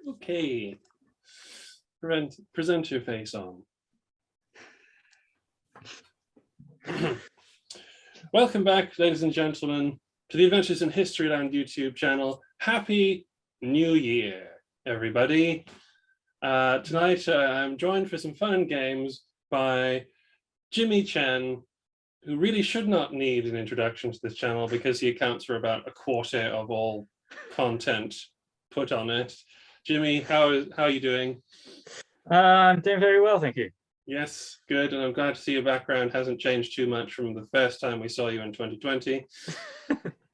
Okay. Present your face on. Welcome back, ladies and gentlemen, to the Adventures in Historyland YouTube channel. Happy New Year, everybody. Tonight I'm joined for some fun and games by Jimmy Chen, who really should not need an introduction to this channel because he accounts for about a quarter of all content put on it. Jimmy, how are you doing? I'm doing very well, thank you. Yes, good, and I'm glad to see your background hasn't changed too much from the first time we saw you in 2020.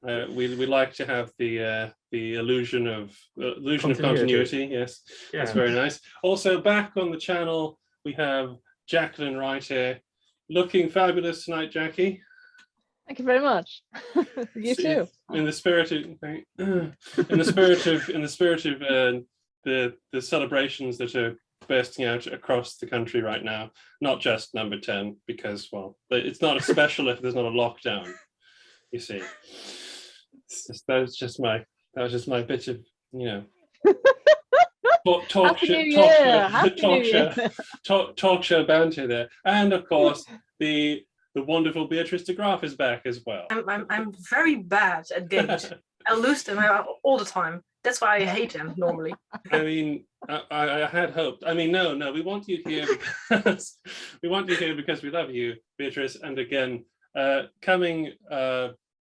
We like to have the illusion of continuity. Yes, yeah. That's very nice. Also, back on the channel, we have Jacqueline Reiter, looking fabulous tonight, Jackie. Thank you very much. You too. In the spirit of the celebrations that are bursting out across the country right now, not just number 10, because, well, it's not a special if there's not a lockdown, you see. That was just my bit of, talk show banter there. And of course, the wonderful Beatrice De Graaf is back as well. I'm very bad at games. I lose them all the time. That's why I hate them normally. I mean, I had hoped. I mean, no, we want you here because we love you, Beatrice. And again, coming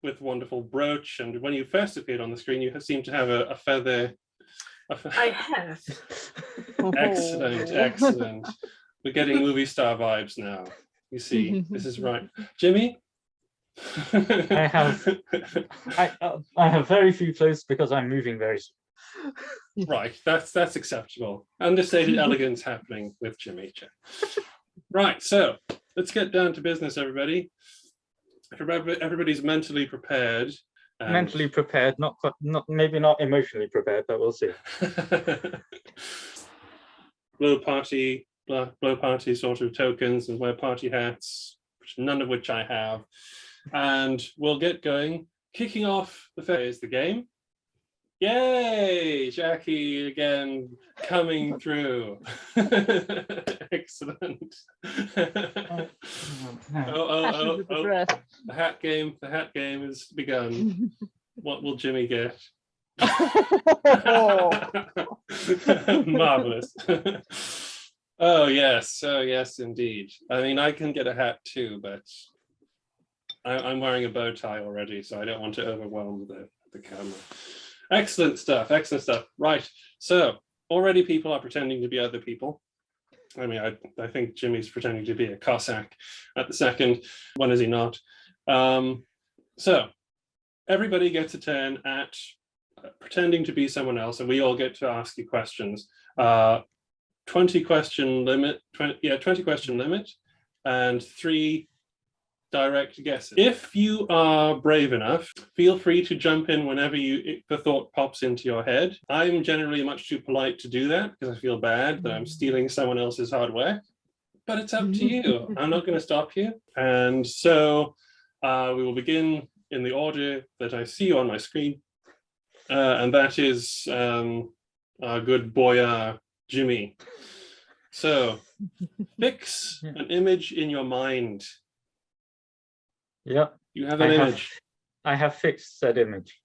with wonderful brooch. And when you first appeared on the screen, you seem to have a feather. I have. Excellent. We're getting movie star vibes now. You see, this is right. Jimmy? I have very few clothes because I'm moving very soon. Right, that's acceptable. Understated elegance happening with Jimmy. Right, so let's get down to business, everybody. Everybody's mentally prepared. Mentally prepared, maybe not emotionally prepared, but we'll see. blow party sort of tokens and wear party hats, none of which I have. And we'll get going. Kicking off the phase, the game. Yay! Jackie again coming through. Excellent. The hat game has begun. What will Jimmy get? Marvelous. Oh yes, indeed. I mean, I can get a hat too, but I'm wearing a bow tie already, so I don't want to overwhelm the camera. Excellent stuff. Right, so already people are pretending to be other people. I mean, I think Jimmy's pretending to be a Cossack at the second. When is he not? So everybody gets a turn at pretending to be someone else, and we all get to ask you questions. 20 question limit, 20 question limit, and 3 direct guesses. If you are brave enough, feel free to jump in whenever the thought pops into your head. I'm generally much too polite to do that because I feel bad that I'm stealing someone else's hard work, but it's up to you. I'm not going to stop you. And so we will begin in the order that I see on my screen, and that is our good boy Jimmy. So fix an image in your mind. Yep. You have an image. I have fixed said image.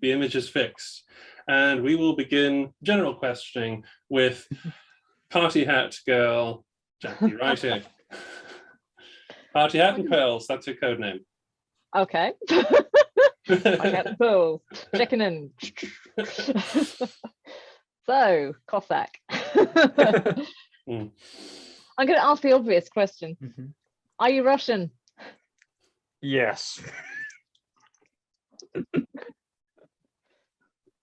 The image is fixed. And we will begin general questioning with Party Hat Girl, Jackie Reiter. Party Hat and Pearls, that's her code name. Okay. Party Hat and Pearls, checking in. So, Cossack. I'm going to ask the obvious question. Are you Russian? Yes.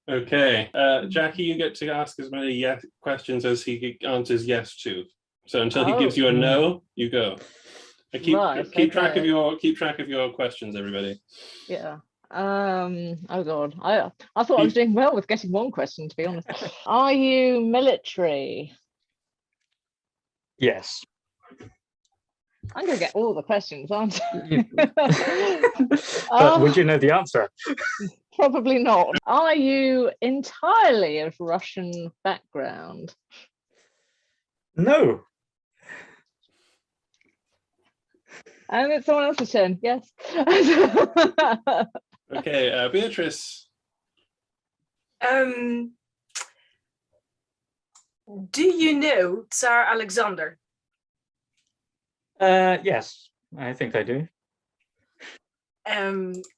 Okay. Jackie, you get to ask as many questions as he answers yes to. So until he gives you a no, you go. Keep track of your questions, everybody. Yeah. Oh God. I thought I was doing well with getting one question, to be honest. Are you military? Yes. I'm going to get all the questions, aren't I? But would you know the answer? Probably not. Are you entirely of Russian background? No. And it's someone else's turn. Yes. Okay, Beatrice. Do you know Tsar Alexander? Yes, I think I do.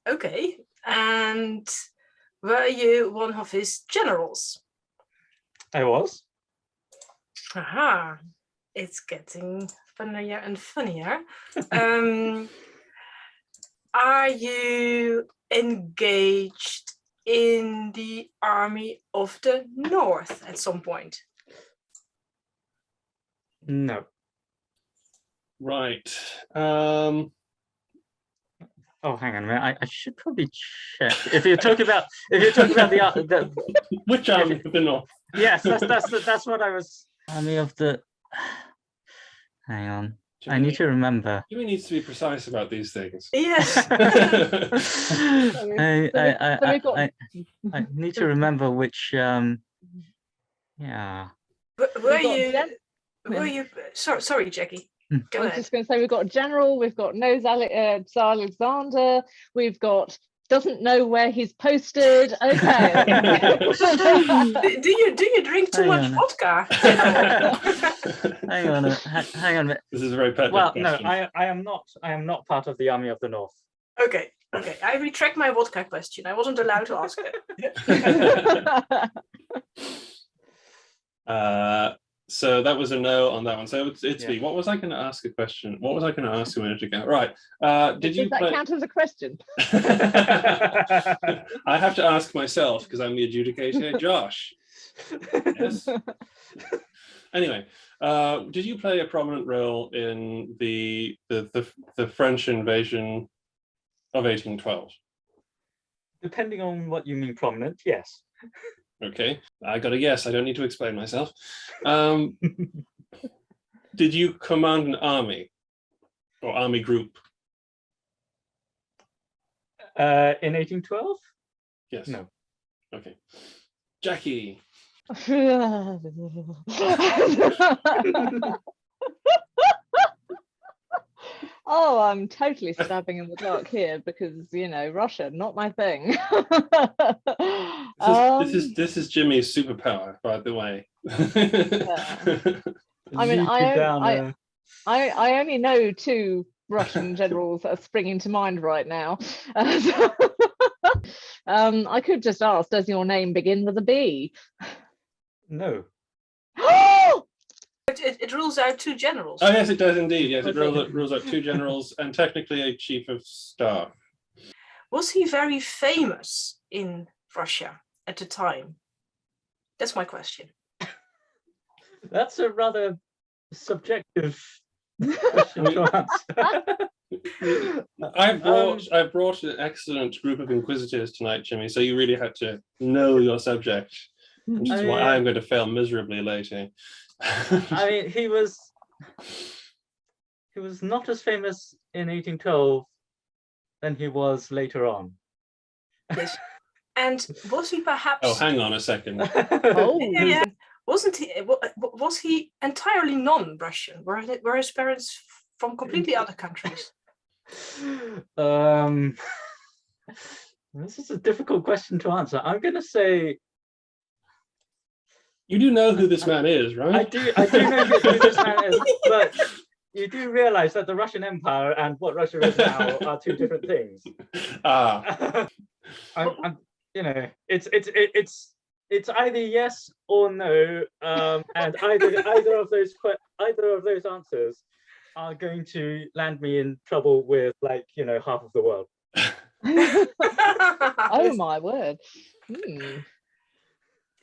Okay. And were you one of his generals? I was. Aha. It's getting funnier and funnier. Are you engaged in the army of the North at some point? No. Right. Oh, hang on a minute. I should probably check. If you're talking about the Which army of the North? yes, that's what I was. Army of the. Hang on. I need to remember. Jimmy needs to be precise about these things. Yes. I need to remember which. Yeah. Were you? Sorry, Jackie. Go I was ahead. just going to say we've got general, we've got knows Tsar Alexander, we've got doesn't know where he's posted. Okay. do you drink too much vodka? Hang on a minute. This is a very pertinent Well, question. no, I am not part of the Army of the North. Okay. I retract my vodka question. I wasn't allowed to ask it. So that was a no on that one. So it's me. Yeah. What was I going to ask a question? What was I going to ask a minute ago? Right. Did you that play... count as a question? I have to ask myself because I'm the adjudicator. Josh. Yes. Anyway, did you play a prominent role in the French invasion of 1812? Depending on what you mean prominent, yes. Okay, I got a yes. I don't need to explain myself. Did you command an army or army group? In 1812? Yes. No. Okay. Jackie. Oh, I'm totally stabbing in the dark here because Russia, not my thing. This is Jimmy's superpower, by the way. I mean, I only know two Russian generals that are springing to mind right now. I could just ask, does your name begin with a B? No. It rules out two generals. Oh yes, it does indeed. Yes, it rules out two generals and technically a chief of staff. Was he very famous in Russia at the time? That's my question. That's a rather subjective question to answer. I brought an excellent group of inquisitors tonight, Jimmy. So you really had to know your subject, which is why I'm going to fail miserably later. I mean, he was not as famous in 1812 than he was later on. Yes. And was he perhaps? Oh, hang on a second. Yeah. Was he entirely non-Russian? Were his parents from completely other countries? This is a difficult question to answer. I'm going to say. You do know who this man is, right? I do know who this man is, but you do realize that the Russian Empire and what Russia is now are two different things. It's either yes or no, and either of those answers are going to land me in trouble with half of the world. Oh my word.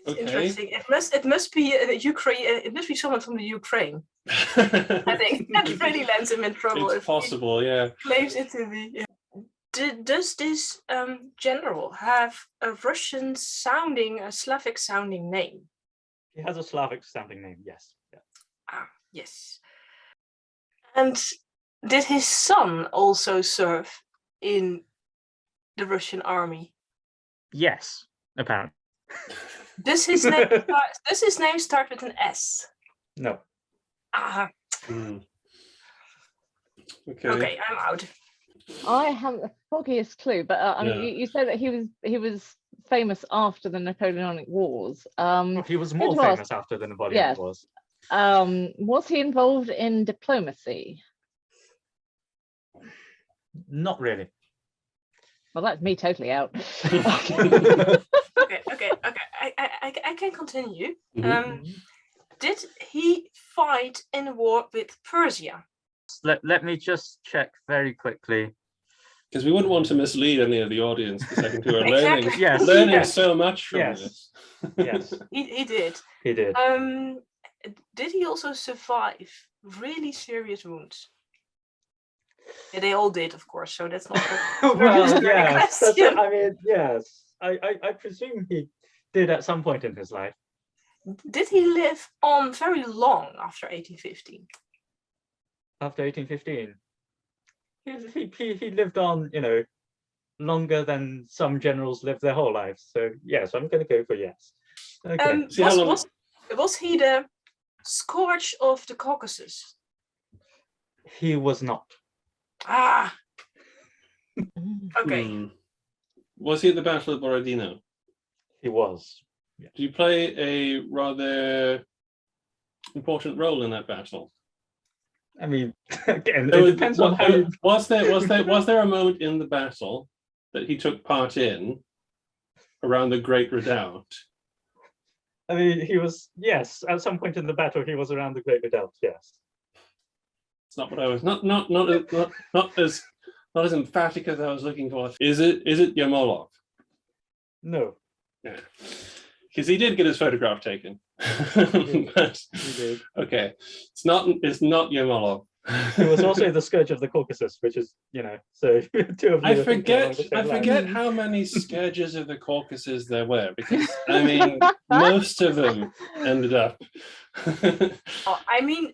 It's interesting. It must be Ukraine. It must be someone from the Ukraine. I think that really lands him in trouble. It's possible, yeah. Claims it to be. Yeah. Does this general have a Slavic sounding name? He has a Slavic sounding name. Yes. Yeah. Ah, yes. And did his son also serve in the Russian army? Yes, apparently. Does his name start with an S? No. Ah, Hmm. okay, I'm out. I have the foggiest clue, but I mean, Yeah. you said that he was famous after the Napoleonic Wars. Well, he was more to ask- famous after the Napoleonic yes. Wars. Was he involved in diplomacy? Not really. Well, that's me totally out. Okay. I can continue. Mhm. Did he fight in a war with Persia? Let me just check very quickly. Because we wouldn't want to mislead any of the audience, the second who are Exactly. learning, Yes, learning yes, so much from yes. this. Yes, He did. he did. Did he also survive really serious wounds? Yeah, they all did, of course. So that's not. Well, yes. That's question. I mean, yes. I presume he did at some point in his life. Did he live on very long after 1815? After 1815, he lived on, longer than some generals lived their whole lives. So yes, I'm going to go for yes. Okay. See how long- Was he the scourge of the Caucasus? He was not. Ah, okay. Hmm. Was he at the Battle of Borodino? He was. Did you play a rather important role in that battle? I mean, again, There it was- depends on how you. Was there a moment in the battle that he took part in around the Great Redoubt? I mean, he was, yes, at some point in the battle, he was around the Great Redoubt, yes. It's not what I was not as emphatic as I was looking for. Is it Yermolov? No, Yeah, because he did get his photograph taken. But, he did. okay, it's not Yermolov. He was also the scourge of the Caucasus, which is, so two of you. I forget how many scourges of the Caucasus there were, because I mean most of them ended up. Oh, I mean,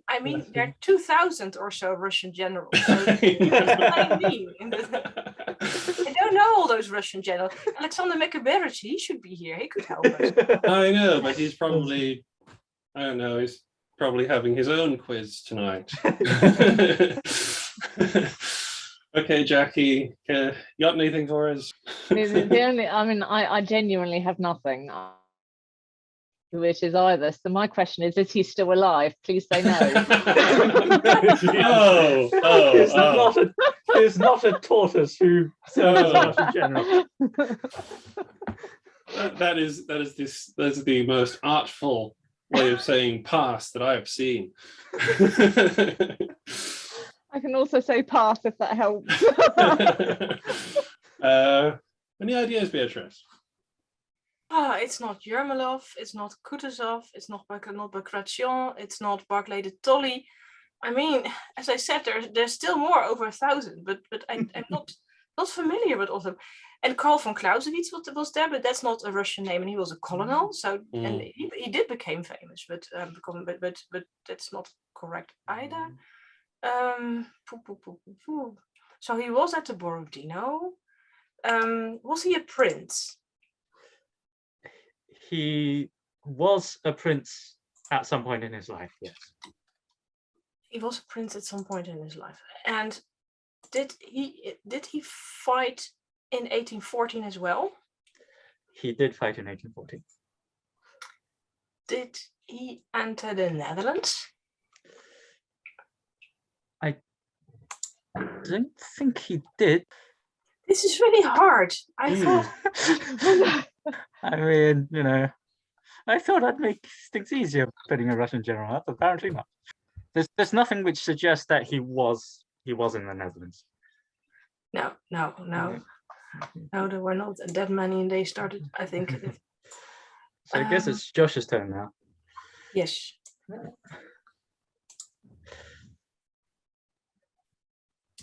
there are 2,000 or so Russian generals. So I mean, I don't know all those Russian generals. Alexander Makaberich, he should be here. He could help us. I know, but he's probably, I don't know, he's probably having his own quiz tonight. Okay, Jackie, you got anything for us? The only, I mean, I genuinely have nothing, which is either. So my question is he still alive? Please say no. He's not a tortoise who serves as Russian general. That is the most artful way of saying pass that I have seen. I can also say pass if that helps. Any ideas, Beatrice? It's not Yermolov, it's not Kutuzov, it's not Bagration, it's not Barclay de Tolly. I mean, as I said, there's still more, over 1,000, but I'm not familiar with all of them. And Karl von Clausewitz was there, but that's not a Russian name, and he was a colonel. So and he did become famous, but that's not correct either. So he was at the Borodino. Was he a prince? He was a prince at some point in his life, yes. He was a prince at some point in his life. And did he fight in 1814 as well? He did fight in 1814. Did he enter the Netherlands? I don't think he did. This is really hard. I thought. I mean, I thought I'd make things easier putting a Russian general up. Apparently not. There's nothing which suggests that he was in the Netherlands. No. No, there were not that many, and they started, I think. So I guess it's Josh's turn now. Yes.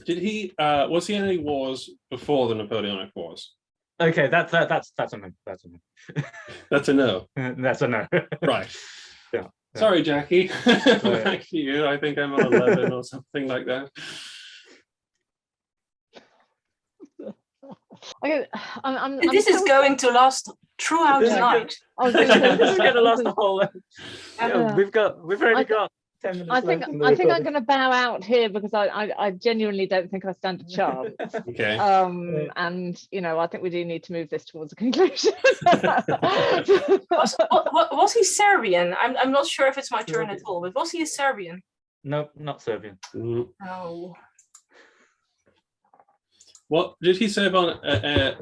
Did he? Was he in any wars before the Napoleonic Wars? Okay, that's a no. That's a no. That's a no. That's a no. Right. Yeah. Sorry, Jackie. Back to you. I think I'm on 11 or something like that. Okay, And this is still- going to last throughout the This is night. I was going to say, This is going to last this the is- whole. Yeah. We've already I got 10 minutes I think left. in the I think I'm recording. going to bow out here because I genuinely don't think I stand a chance. Okay. Right. And I think we do need to move this towards a conclusion. Was he Serbian? I'm not sure if it's my turn at Serbian. all, but was he a Serbian? Nope, not Serbian. Mm. No. What did he say about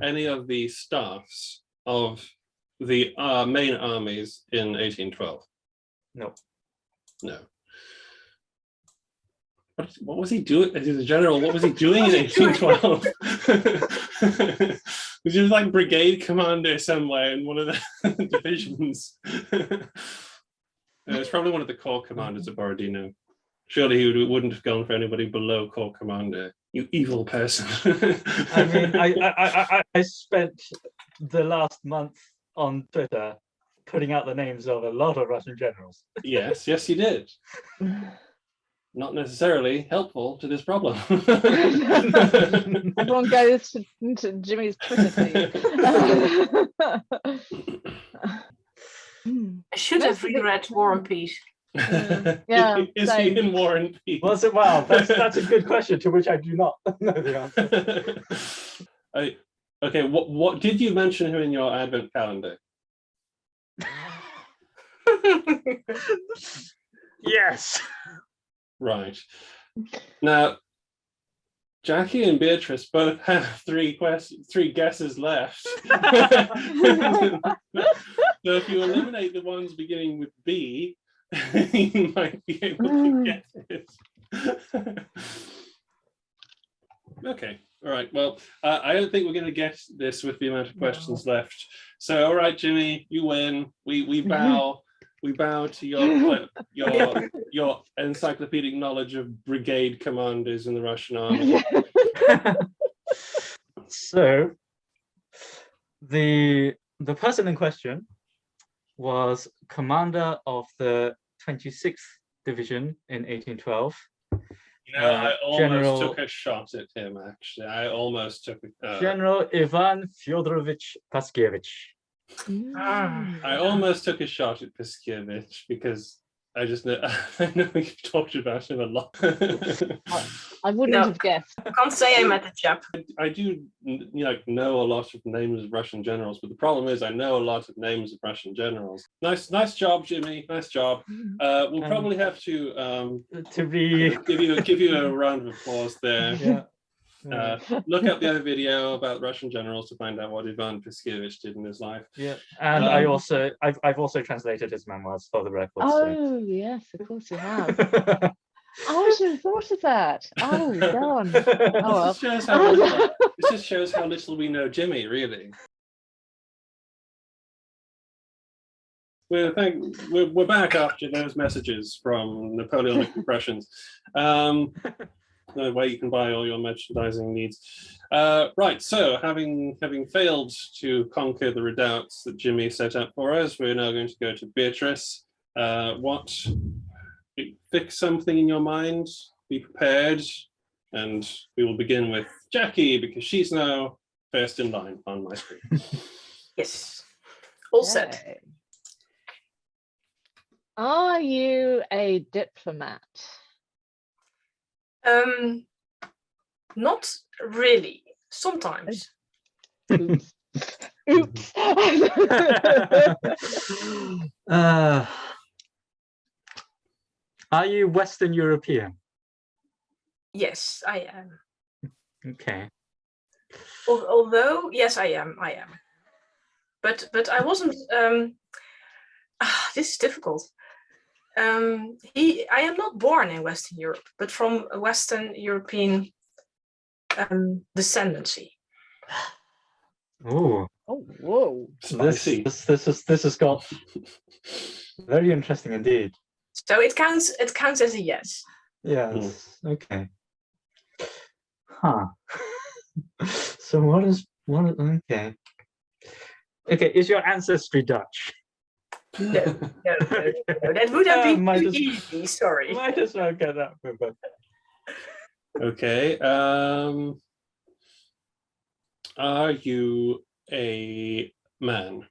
any of the staffs of the main armies in 1812? No. No. What was he doing as a general? What was he doing in 1812? Was he like brigade commander somewhere in one of the divisions? It's probably one of the corps commanders at Borodino. Surely he wouldn't have gone for anybody below corps commander. You evil person. I mean, I spent the last month on Twitter putting out the names of a lot of Russian generals. yes, you did. Not necessarily helpful to this problem. Everyone goes to Jimmy's Twitter feed. I should have Most of it- reread War and Peace. Yeah, Is same. he in War and Peace? Was it? Well, that's a good question to which I do not know the answer. Okay, what did you mention him in your advent calendar? Yes. Right. Now, Jackie and Beatrice both have three guesses left. So if you eliminate the ones beginning with B, you might be able to get it. Okay. All right. Well, I don't think we're going to get this with the amount of questions left. So, all right, Jimmy, you win. We bow. We bow to your encyclopedic knowledge of brigade commanders in the Russian army. So the person in question was commander of the 26th Division in 1812. You know, I almost General- took a shot at him. Actually, I almost took. General Ivan Fyodorovich Paskievich. I almost took a shot at Paskievich because I just know I know we've talked about him a lot. I wouldn't No. have guessed. I can't say I met the chap. I do know a lot of names of Russian generals, but the problem is I know a lot of names of Russian generals. Nice job, Jimmy. Nice job. We'll probably have to To be give you a round of applause there. yeah. Look up the other video about Russian generals to find out what Ivan Paskievich did in his life. Yeah, and I've also translated his memoirs for the record. Oh yes, of course you have. Oh, I should have thought of that. Oh, darn. Oh well. This just shows how little we know Jimmy, really. We're back after those messages from Napoleonic impressions. Where you can buy all your merchandising needs. Right, so having failed to conquer the redoubts that Jimmy set up for us, we're now going to go to Beatrice. Fix something in your mind, be prepared, and we will begin with Jackie because she's now first in line on my screen. Yes. All set. Okay. Are you a diplomat? Not really. Sometimes. Oops. Oops. Are you Western European? Yes, I am. Okay. Although, yes, I am. But I wasn't. This is difficult. I am not born in Western Europe, but from a Western European descendancy. Oh, Oh, whoa. Spicy. this has got very interesting indeed. So it counts. It counts as a yes. Yes. Okay. Huh. So what? Okay. Okay. Is your ancestry Dutch? No, that would have been Might too as- easy. Sorry. Might as well get that one, but Okay. Are you a man?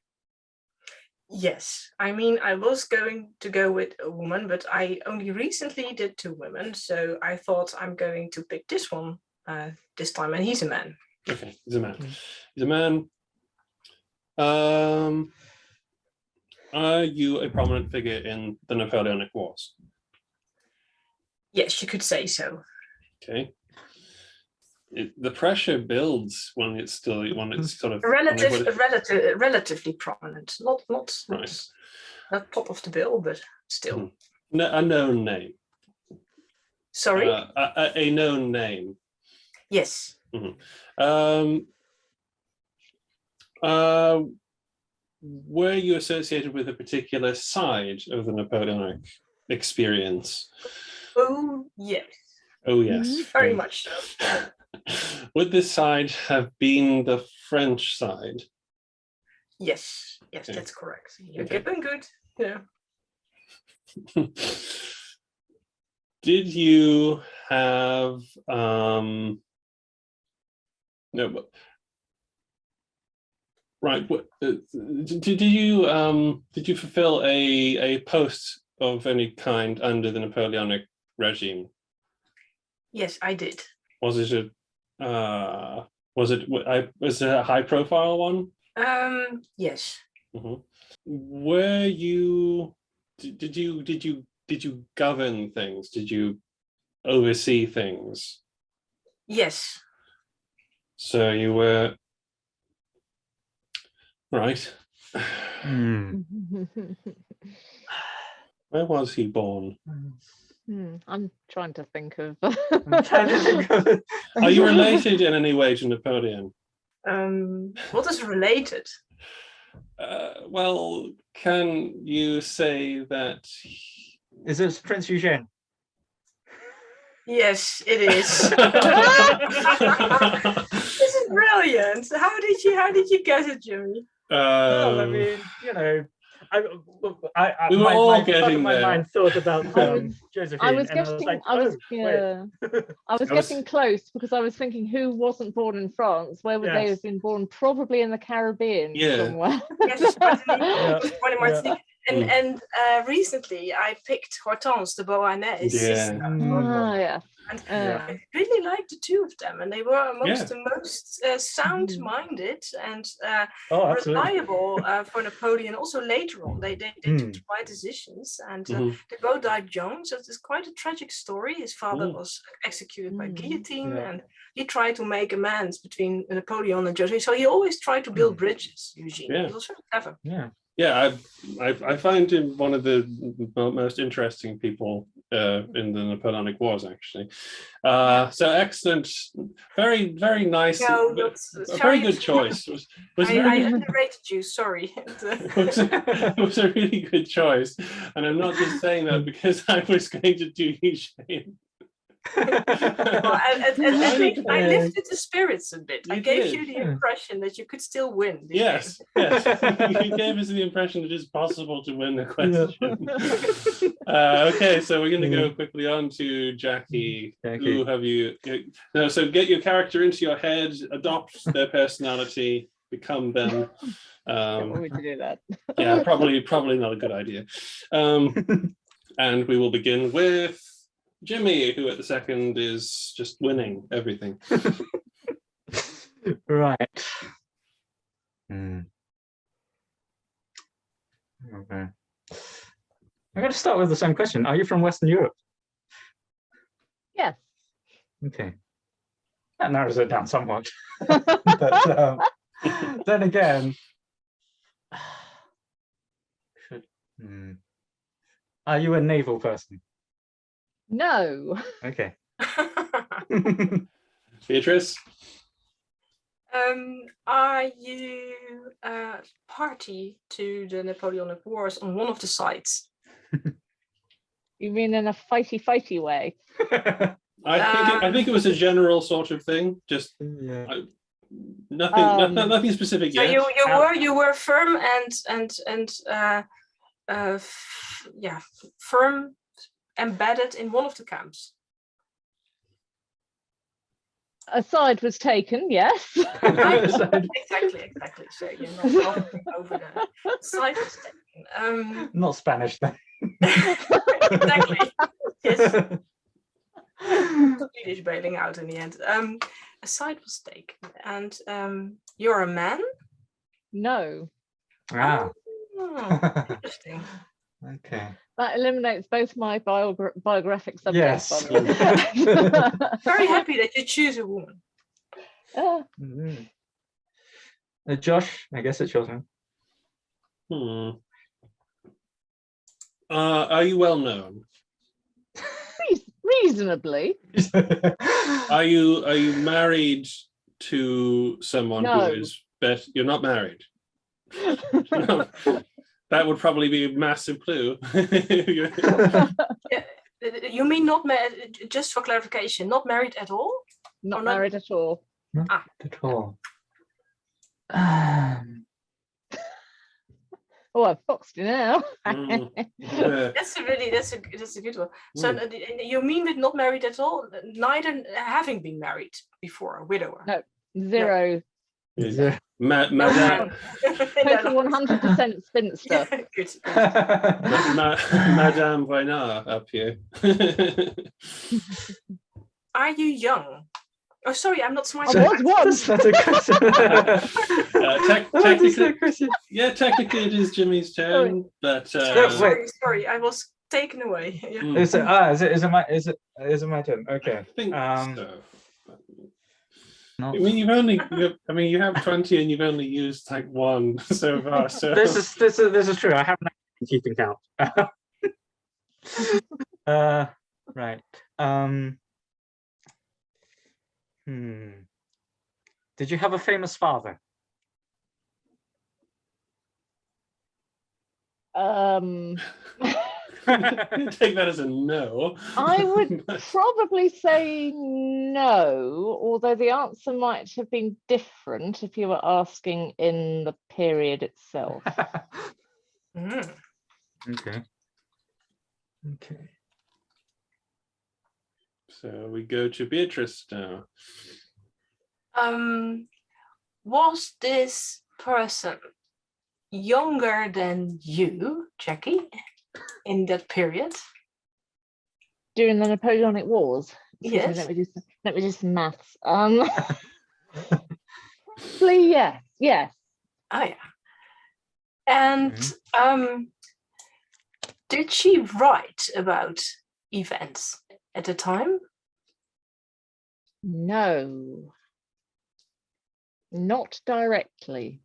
Yes, I mean, I was going to go with a woman, but I only recently did 2 women, so I thought I'm going to pick this one this time, and he's a man. Okay, he's a man. He's a man. Are you a prominent figure in the Napoleonic Wars? Yes, you could say so. Okay. The pressure builds when it's sort of Relatively prominent, not right. not top of the bill, but still. A known name. Sorry. A known name. Yes. Were you associated with a particular side of the Napoleonic experience? Oh yes. Oh yes. Very much so. Would this side have been the French side? Yes, Okay. that's correct. You're Okay. doing good. Yeah. Did you have no? Right. Did you fulfill a post of any kind under the Napoleonic regime? Yes, I did. Was it a high profile one? Yes. Were you? Did you govern things? Did you oversee things? Yes. So you were right. Where was he born? I'm trying to think of. Are you related in any way to Napoleon? What is related? Well, can you say that? Is this Prince Eugene? Yes, it is. This is brilliant. How did you guess it, Jimmy? Well, I mean, you know, we were all getting my there. mind thought about Josephine. I was and getting, I was getting close because I was thinking who wasn't born in France? Where would they have been born? Probably in the Caribbean somewhere. Yes, Martinique. And recently I picked Hortense de Beauharnais' sister. And I really liked the 2 of them, and they were amongst the most sound-minded and reliable for Napoleon. Also later on, they took the right decisions, and they both died young. So it's quite a tragic story. His father was executed by guillotine, and he tried to make amends between Napoleon and Josephine. So he always tried to build bridges. Eugene, he was very clever. Yeah, I find him one of the most interesting people in the Napoleonic Wars, actually. So excellent, very nice, very good choice. I underrated you. Sorry. It was a really good choice, and I'm not just saying that because I was going to do Eugene. I lifted the spirits a bit. I gave you the impression that you could still win. Yes. You gave us the impression that it's possible to win the question. Okay, so we're going to go quickly on to Jackie. Who have you? So get your character into your head, adopt their personality, become them. Don't want me to do that. Yeah, probably not a good idea. And we will begin with Jimmy, who at the second is just winning everything. Right. Okay. I'm going to start with the same question. Are you from Western Europe? Yes. Okay. That narrows it down somewhat. But then again, are you a naval person? No. Okay. Beatrice? Are you party to the Napoleonic Wars on one of the sides? You mean in a fighty way? I think it was a general sort of thing. Just nothing specific yet. So you were firm firm embedded in one of the camps. A side was taken, yes. Exactly. So you're not hovering over the side was taken. Not Spanish then. Exactly. Yes. Swedish bailing out in the end. A side was taken, and you're a man. No. Ah. Oh, interesting. Okay. That eliminates both my biographic subjects. Yes. By the way. Very happy that you choose a woman. Mhm. Josh, I guess it's your turn. Are you well known? Reasonably. Are you married to someone No. who is better? You're not married. No. That would probably be a massive clue. You mean not married? Just for clarification, not married at all? Not married at all. Not at all. Oh, I've foxed you now. That's a good one. So you mean with not married at all? Neither having been married before, a widower. No, zero. Yeah. Madame, Total 100% spinster. Good. Madame Vainard up here. Are you young? Oh, sorry, I'm not smart. I was once. That's a question. Technically, yeah, technically it is Jimmy's turn, but Sorry, I was taken away. Yeah. Is it my turn? Okay. I think so. Not- I mean, you have 20 and you've only used like one so far. So This is true. I haven't been keeping count. Right. Did you have a famous father? take that as a no. I would probably say no, although the answer might have been different if you were asking in the period itself. Okay. So we go to Beatrice now. Was this person younger than you, Jackie, in that period? During the Napoleonic Wars. Yes. Let me do some maths. Probably yes. Oh yeah. And did she write about events at the time? No. Not directly.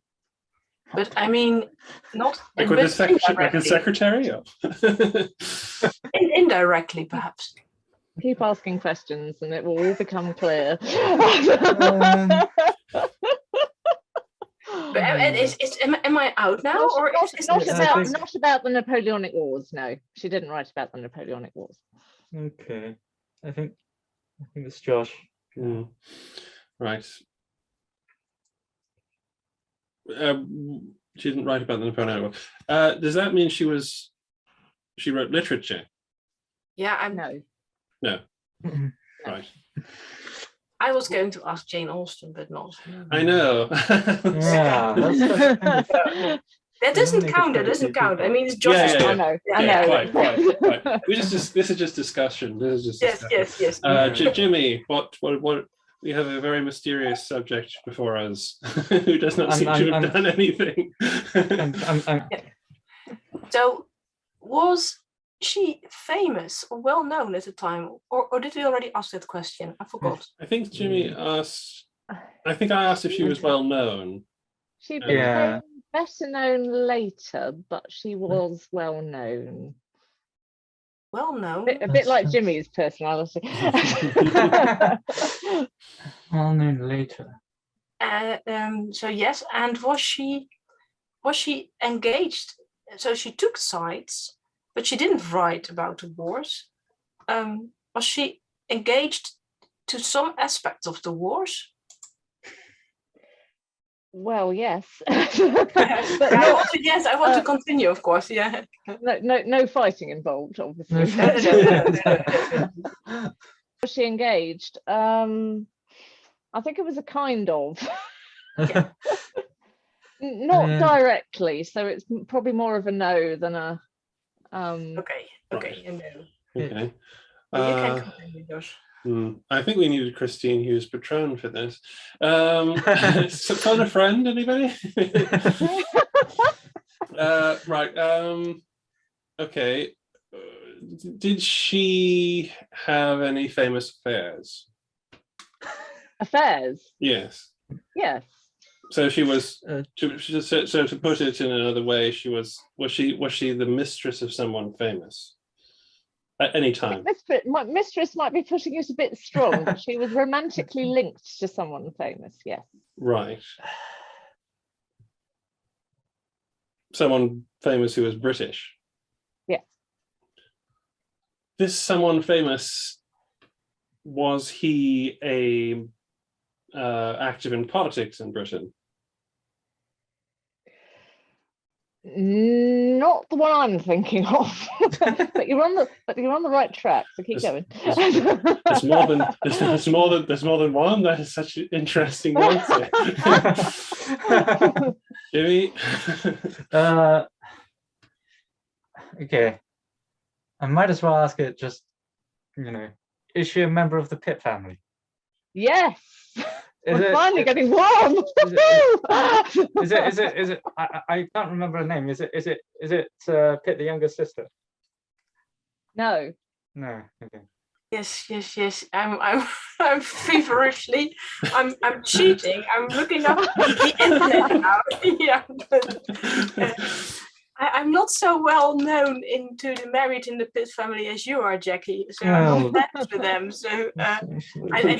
But I mean, not Like with the indirectly. secretary? Indirectly, perhaps. Keep asking questions and it will all become clear. But am I out now? Not about the Napoleonic Wars, no. She didn't write about the Napoleonic Wars. Okay. I think it's Josh. Right. She didn't write about the Napoleonic War. Does that mean she wrote literature? Yeah, I'm. No. Right. I was going to ask Jane Austen, but not. I know. Yeah, that doesn't count. That doesn't count. I mean, it's Josh's. Yeah. I know. Quite. This is just discussion. This is just yes. Jimmy, what? We have a very mysterious subject before us, who does not seem to have done anything. So, was she famous or well known at the time, or did we already ask that question? I forgot. I think Jimmy asked. I think I asked if she was well known. She became better known later, but she was well known. Well known. A bit like Jimmy's personality. Well known later. So yes, and was she engaged? So she took sides, but she didn't write about the wars. Was she engaged to some aspects of the wars? Well, yes. But I want to continue, of course. Yeah. No fighting involved, obviously. Was she engaged? I think it was a kind of. Yeah. Not Yeah. directly, so it's probably more of a no than a. Okay. Right. And no. Okay. But you can continue, Josh. I think we needed Christine Hughes Patron for this. Phone a friend, anybody? Right. Okay. Did she have any famous affairs? Affairs. Yes. Yes. So she was. So to put it in another way, was she the mistress of someone famous? At any time. My mistress might be pushing it a bit strong, but she was romantically linked to someone famous. Yes. Right. Someone famous who was British. Yes. This someone famous, was he active in politics in Britain? Not the one I'm thinking of, but you're on the right track. So keep going. There's more than one. That is such an interesting answer. Jimmy. Okay. I might as well ask it just, is she a member of the Pitt family? Yes. We're finally getting warm. Is it? I can't remember her name. Is it Pitt, the younger sister? No. No. Okay. Yes. I'm feverishly. I'm cheating. I'm looking up the internet now. Yeah, but I'm not so well known married in the Pitt family as you are, Jackie. So I'm not friends with them. So I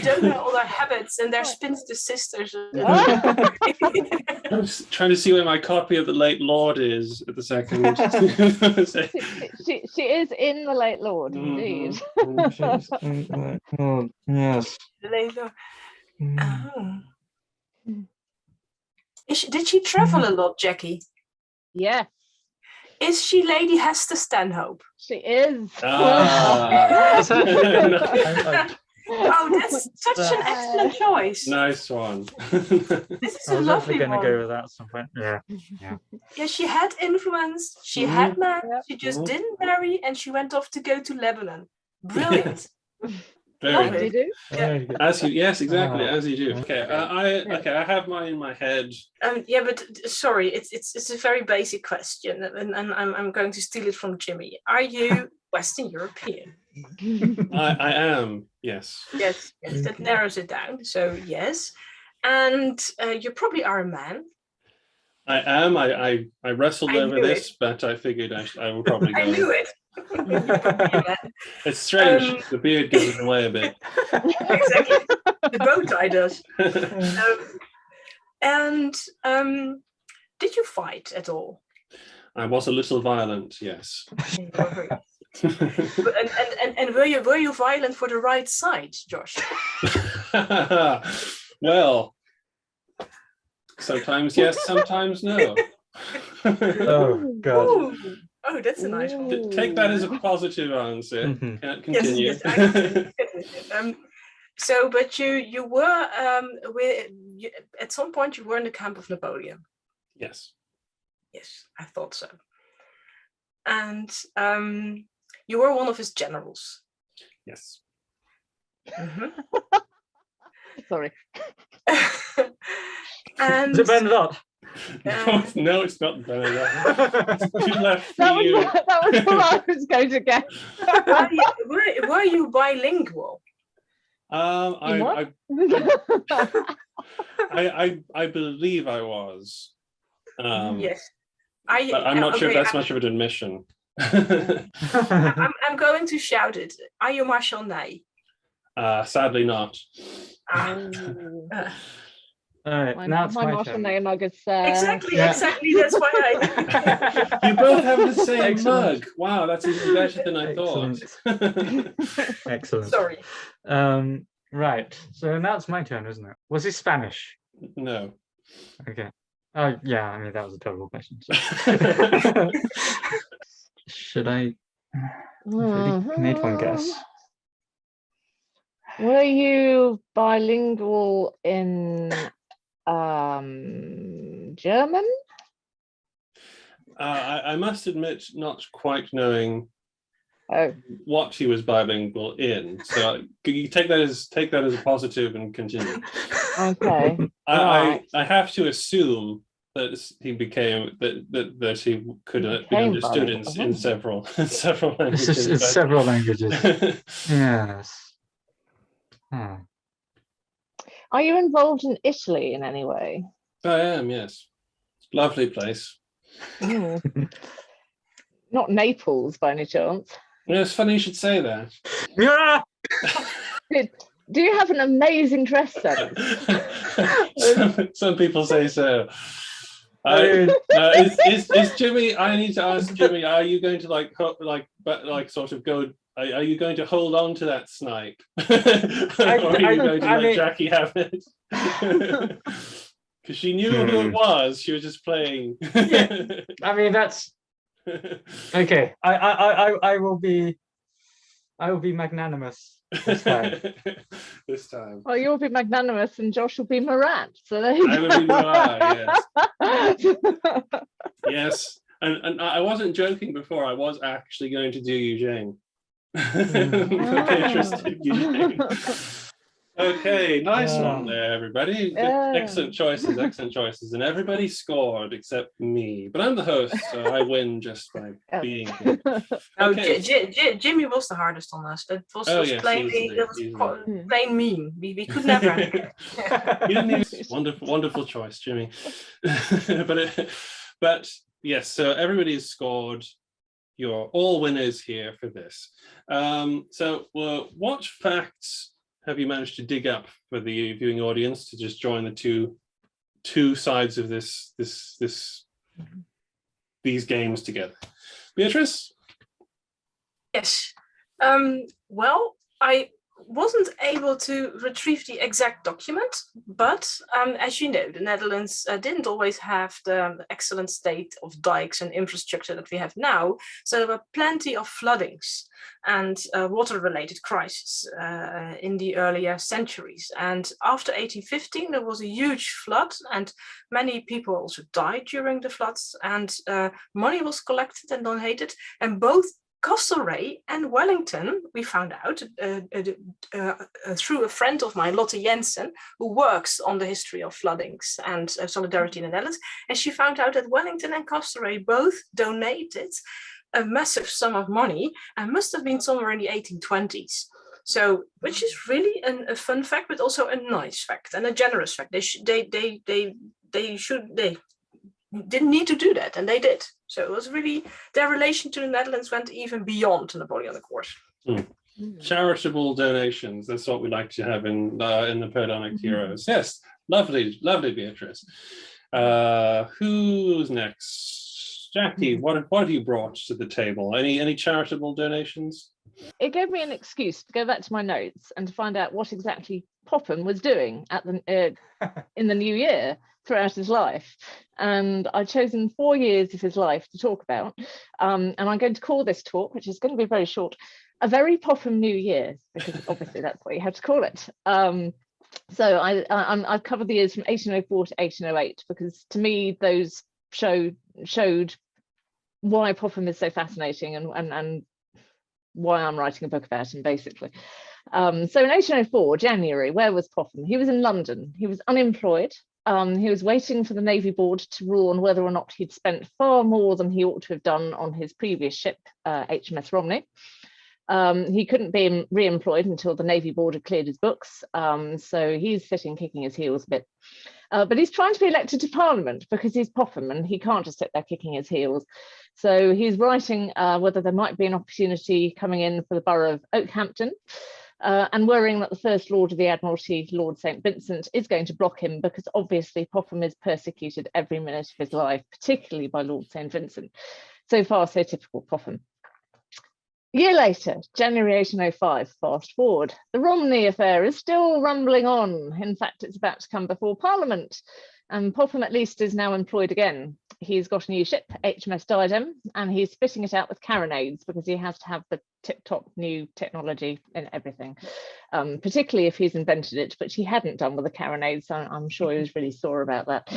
don't know all their habits and their spinster sisters. I'm just trying to see where my copy of The Late Lord is at the second. she is in The Late Lord, indeed. Oh, yes. Oh. Did she travel a lot, Jackie? Yes. Is she Lady Hester Stanhope? She is. Oh, that's such an excellent choice. Nice one. This is a lovely one. Going to go with that at some point. Yeah. Yeah, she had influence. She had man. Yep. She just didn't marry, and she went off to go to Lebanon. Brilliant. Very As you do. Yeah. As you, yes, exactly, as you do. Okay, I have mine in my head. Yeah, but sorry, it's a very basic question, and I'm going to steal it from Jimmy. Are you Western European? I am, yes. Yes, that narrows it down. So yes, and you probably are a man. I am. I wrestled over this, but I figured I will probably go. I knew it. It's strange. The beard gives it away a bit. Exactly. The bow tie does. Did you fight at all? I was a little violent, yes. And were you violent for the right side, Josh? Well, sometimes yes, sometimes no. Oh God. Ooh. Oh, that's a nice one. Take that as a positive answer. Can't continue. Yes, I so, but you were at some point you were in the camp of Napoleon. Yes. Yes, I thought so. And you were one of his generals. Yes. Sorry. And Is it Bernadette? No, it's not Bernadette. That was what I was going to guess. were you bilingual? I believe I was. Yes. I'm not sure if that's much of an admission. I'm going to shout it. Are you Marshal Ney? Sadly not. All right, now it's my my Marshall turn. name mug is Exactly. That's why I. You both have the same Excellent. mug. Wow, that's even better than I thought. Excellent. Sorry. Right. So now it's my turn, isn't it? Was he Spanish? No. Okay. Oh yeah. I mean that was a terrible question. So. Should I? I've already made one guess. Were you bilingual in German? I must admit, not quite knowing Oh, what he was bilingual in. So can you take that as a positive and continue? okay. I have to assume that he became that he could be Became understood bilingual. in several It's languages. but- several languages. Yes. Hmm. Are you involved in Italy in any way? I am, yes. Lovely place. Mm. Not Naples by any chance. Yeah, it's funny you should say that. Yeah. Do you have an amazing dress sense? some people say so. I mean, Is Jimmy? I need to ask Jimmy. Are you going to sort of go? Are you going to hold on to that snipe, or are you going to let Jackie have it? Because she knew who it was. She was just playing. Yeah. I mean, that's okay. I will be magnanimous this time. This time. Well, you'll be magnanimous and Josh will be Marat. So there you I will be Noir, yes. go. Yes. And I wasn't joking before. I was actually going to do Eugene. Ah. Eugene. Okay, nice one there, everybody. Yeah. Excellent choices. And everybody scored except me. But I'm the host, so I win just by being here. No, Okay. Jimmy was the hardest on us. That was, Yes, plainly, easily. plain mean. We could never. You didn't even, wonderful choice, Jimmy. but yes, so everybody has scored. You're all winners here for this. So what facts have you managed to dig up for the viewing audience to just join the two sides of these games together? Beatrice? Yes. Well, I wasn't able to retrieve the exact document, but as you know, the Netherlands didn't always have the excellent state of dikes and infrastructure that we have now. So there were plenty of floodings and water-related crises in the earlier centuries. And after 1815, there was a huge flood, and many people also died during the floods. And money was collected and donated, and both Castlereagh and Wellington, we found out through a friend of mine, Lotte Jensen, who works on the history of floodings and solidarity in the Netherlands. And she found out that Wellington and Castlereagh both donated a massive sum of money, and must have been somewhere in the 1820s. So, which is really a fun fact, but also a nice fact and a generous fact. They didn't need to do that, and they did. So it was really, their relation to the Netherlands went even beyond the Napoleonic Wars. Charitable donations. That's what we like to have in the Napoleonic heroes. Yes, lovely, Beatrice. Who's next? Jackie, what have you brought to the table? Any charitable donations? It gave me an excuse to go back to my notes and to find out what exactly Popham was doing at the in the new year throughout his life. And I've chosen 4 years of his life to talk about. And I'm going to call this talk, which is going to be very short, A Very Popham New Year, because obviously that's what you have to call it. So I've covered the years from 1804 to 1808, because to me, those showed why Popham is so fascinating and why I'm writing a book about him, basically. So in 1804, January, where was Popham? He was in London. He was unemployed. He was waiting for the Navy Board to rule on whether or not he'd spent far more than he ought to have done on his previous ship, HMS Romney. He couldn't be re-employed until the Navy Board had cleared his books. So he's sitting kicking his heels a bit. But he's trying to be elected to Parliament because he's Popham and he can't just sit there kicking his heels. So he's writing whether there might be an opportunity coming in for the borough of Oakhampton, and worrying that the First Lord of the Admiralty, Lord St. Vincent, is going to block him because obviously Popham is persecuted every minute of his life, particularly by Lord St. Vincent. So far, so typical Popham. A year later, January 1805, fast forward, the Romney affair is still rumbling on. In fact, it's about to come before Parliament, and Popham at least is now employed again. he's got a new ship, HMS Diadem, and he's fitting it out with carronades because he has to have the tip-top new technology and everything, particularly if he's invented it, which he hadn't done with the carronades, so I'm sure he was really sore about that.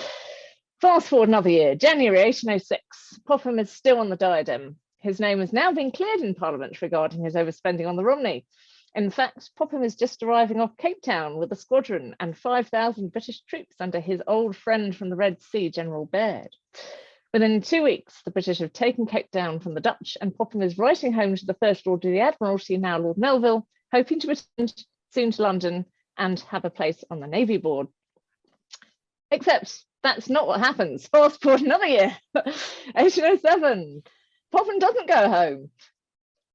Fast forward another year, January 1806, Popham is still on the Diadem. His name has now been cleared in Parliament regarding his overspending on the Romney. In fact, Popham is just arriving off Cape Town with a squadron and 5,000 British troops under his old friend from the Red Sea, General Baird. Within 2 weeks, the British have taken Cape Town from the Dutch, and Popham is writing home to the First Lord of the Admiralty, now Lord Melville, hoping to return soon to London and have a place on the Navy Board. Except that's not what happens. Fast forward another year, 1807. Popham doesn't go home.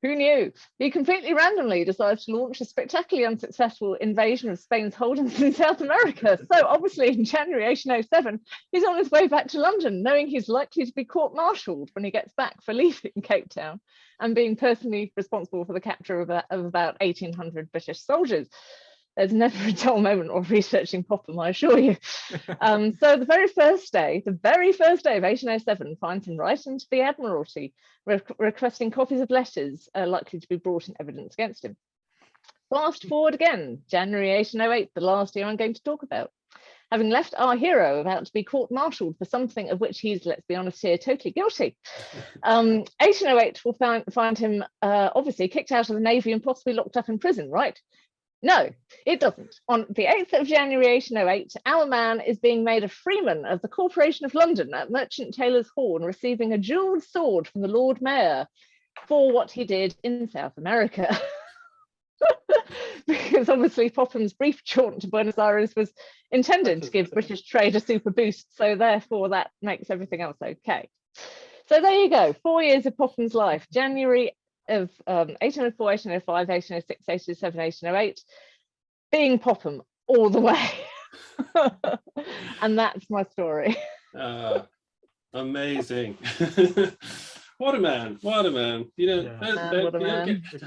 Who knew? He completely randomly decides to launch a spectacularly unsuccessful invasion of Spain's holdings in South America. So obviously in January 1807, he's on his way back to London, knowing he's likely to be court-martialed when he gets back for leaving Cape Town and being personally responsible for the capture of about 1,800 British soldiers. There's never a dull moment of researching Popham, I assure you. So the very first day of 1807 finds him writing to the Admiralty, requesting copies of letters likely to be brought in evidence against him. Fast forward again, January 1808, the last year I'm going to talk about. Having left our hero about to be court-martialed for something of which he's, let's be honest here, totally guilty. 1808 will find him obviously kicked out of the Navy and possibly locked up in prison, right? No, it doesn't. On the 8th of January 1808, our man is being made a freeman of the Corporation of London at Merchant Taylor's Hall, receiving a jewelled sword from the Lord Mayor for what he did in South America. Because obviously Popham's brief jaunt to Buenos Aires was intended to give British trade a super boost, so therefore that makes everything else okay. So there you go, 4 years of Popham's life, January of 1804, 1805, 1806, 1807, 1808, being Popham all the way. And that's my story. Amazing. What a man, what a man. You know,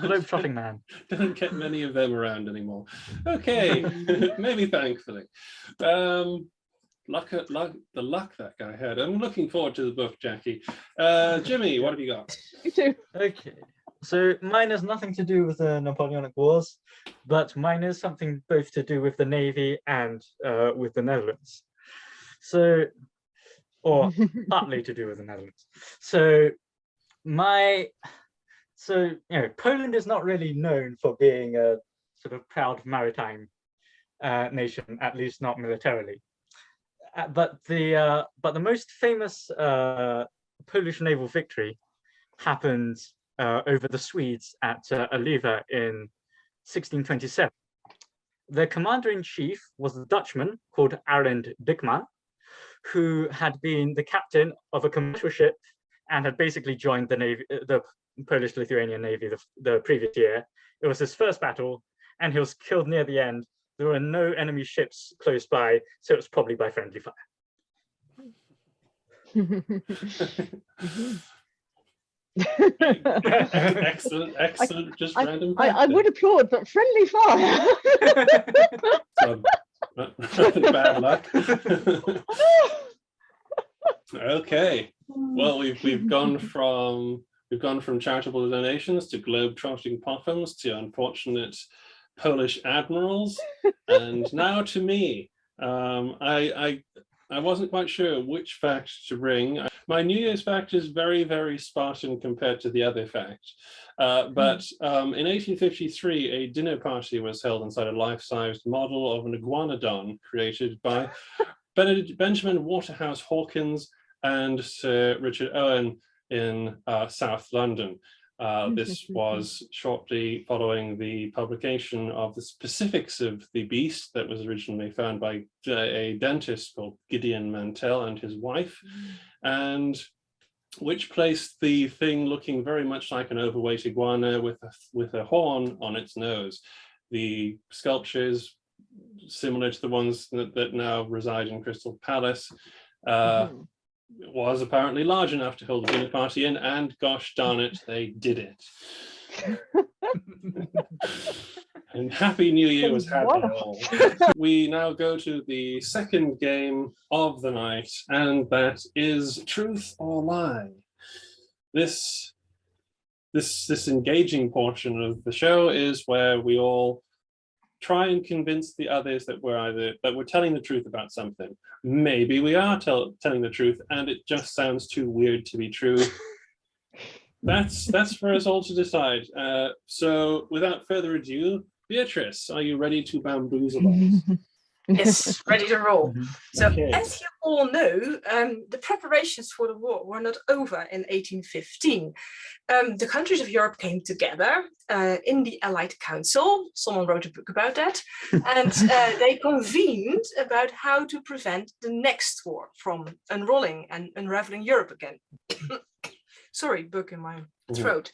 globe-trotting man. Don't get many of them around anymore. Okay, maybe thankfully. The luck that guy had. I'm looking forward to the book, Jackie. Jimmy, what have you got? Me too. Okay. So mine has nothing to do with the Napoleonic Wars, but mine is something both to do with the Navy and with the Netherlands. So, or partly to do with the Netherlands. So, Poland is not really known for being a sort of proud maritime nation, at least not militarily. But the most famous Polish naval victory happened over the Swedes at Oliva in 1627. Their commander-in-chief was a Dutchman called Arend Dickman, who had been the captain of a commercial ship and had basically joined the Navy, the Polish-Lithuanian Navy the previous year. It was his first battle, and he was killed near the end. There were no enemy ships close by, so it was probably by friendly fire. excellent, just random. I would applaud, but friendly fire. Bad luck. Okay, well, we've gone from charitable donations to globe-trotting Pophams to unfortunate Polish admirals, and now to me. I wasn't quite sure which fact to bring. My New Year's fact is very, very Spartan compared to the other fact. But in 1853, a dinner party was held inside a life-sized model of an Iguanodon created by Benjamin Waterhouse Hawkins and Sir Richard Owen in South London. This was shortly following the publication of the specifics of the beast that was originally found by a dentist called Gideon Mantell and his wife, and which placed the thing looking very much like an overweight iguana with a horn on its nose. The sculptures, similar to the ones that now reside in Crystal Palace, was apparently large enough to hold a dinner party in, and gosh darn it, they did it. And Happy New Year was had Why by not? all. We now go to the second game of the night, and that is Truth or Lie. This engaging portion of the show is where we all try and convince the others that we're telling the truth about something. Maybe we are telling the truth, and it just sounds too weird to be true. That's for us all to decide. So, without further ado, Beatrice, are you ready to bamboozle us? Yes, ready to roll. So, Okay. as you all know, the preparations for the war were not over in 1815. The countries of Europe came together in the Allied Council. Someone wrote a book about that. And they convened about how to prevent the next war from unrolling and unraveling Europe again. Sorry, book in my throat.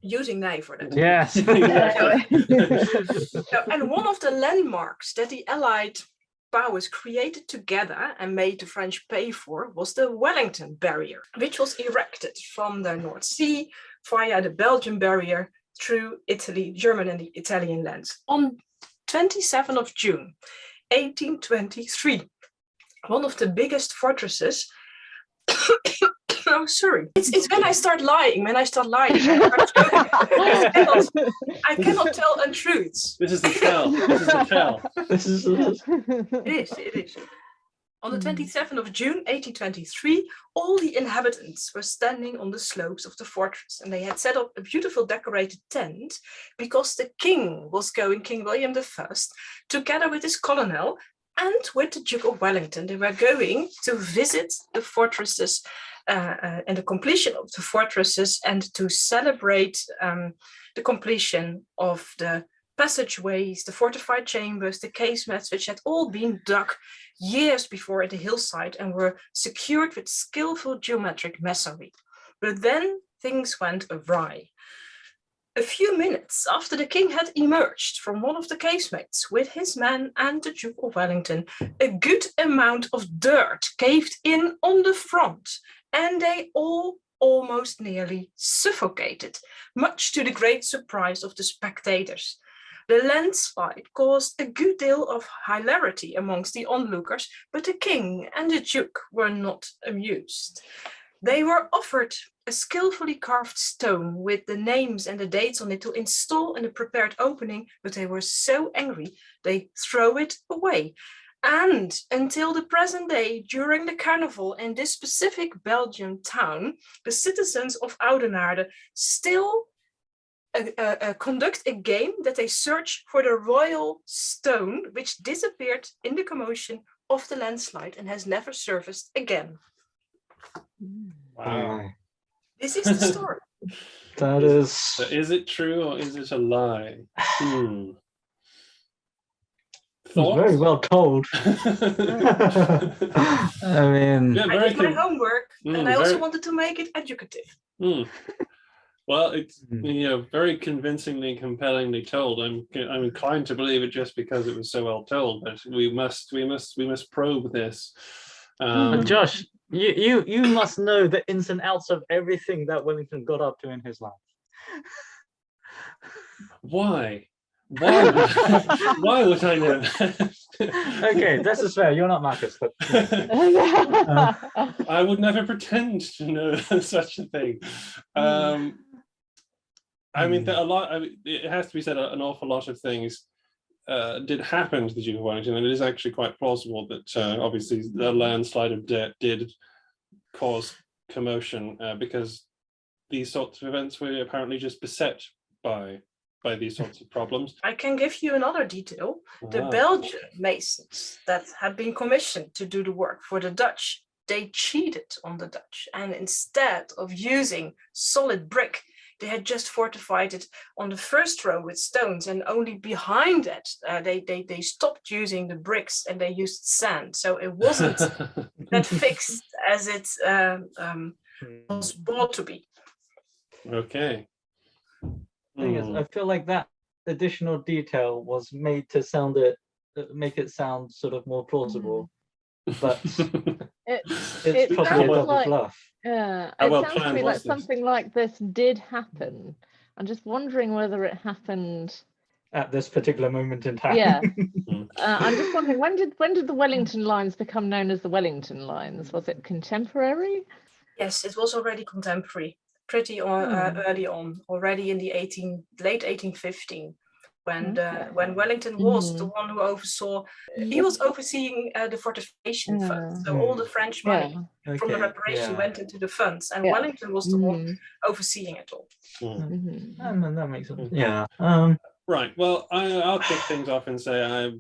Using knife for that. Yes. And one of the landmarks that the Allied powers created together and made the French pay for was the Wellington Barrier, which was erected from the North Sea via the Belgian barrier through Italy, German and the Italian lands. On 27th of June, 1823, one of the biggest fortresses oh, sorry. It's when I start lying. I cannot tell untruths. This is the tell. This is the tell. It is. On the 27th of June, 1823, all the inhabitants were standing on the slopes of the fortress, and they had set up a beautiful decorated tent because the king was going, King William I, together with his colonel and with the Duke of Wellington. They were going to visit the fortresses and the completion of the fortresses, and to celebrate the completion of the passageways, the fortified chambers, the casemates, which had all been dug years before at the hillside and were secured with skillful geometric masonry. But then things went awry. A few minutes after the king had emerged from one of the casemates with his men and the Duke of Wellington, a good amount of dirt caved in on the front, and they all almost nearly suffocated, much to the great surprise of the spectators. The landslide caused a good deal of hilarity amongst the onlookers, but the king and the duke were not amused. They were offered a skillfully carved stone with the names and the dates on it to install in a prepared opening, but they were so angry they throw it away. And until the present day, during the carnival in this specific Belgian town, the citizens of Oudenaarde still conduct a game that they search for the royal stone, which disappeared in the commotion of the landslide and has never surfaced again. Wow. This is the story. That is. So is it true or is it a lie? It was very well told. I mean, Yeah, I did my homework, and I also wanted to make it educative. Well, it's very convincingly, compellingly told. I'm inclined to believe it just because it was so well told. But we must probe this. Josh, you must know the ins and outs of everything that Wellington got up to in his life. Why? Why would I know that? Okay, this is fair. You're not Marcus, but I would never pretend to know such a thing. I mean, it has to be said, an awful lot of things did happen to the Duke of Wellington, and it is actually quite plausible that obviously the landslide of debt did cause commotion because these sorts of events were apparently just beset by these sorts of problems. I can give you another detail. The Belgian masons that had been commissioned to do the work for the Dutch, they cheated on the Dutch, and instead of using solid brick, they had just fortified it on the first row with stones, and only behind it they stopped using the bricks and they used sand. So it wasn't that fixed as it was brought to be. Okay. Thing is, I feel like that additional detail was made to make it sound sort of more plausible, but it's probably a double bluff. Yeah, it sounds to me like something like this did happen. I'm just wondering whether it happened at this particular moment in time. Yeah. I'm just wondering, when did the Wellington lines become known as the Wellington lines? Was it contemporary? Yes, it was already contemporary, pretty early on, already in the late 1815, when Wellington was the one who oversaw. He was overseeing the fortification funds, so all the French money from the reparation went into the funds, and Wellington was the one overseeing it all. That makes sense. Yeah. Right. Well, I'll kick things off and say,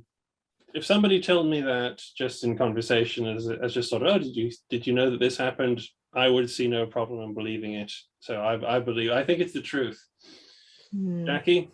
if somebody told me that just in conversation, as just sort of, oh, did you know that this happened? I would see no problem in believing it. So I think it's the truth. Jackie?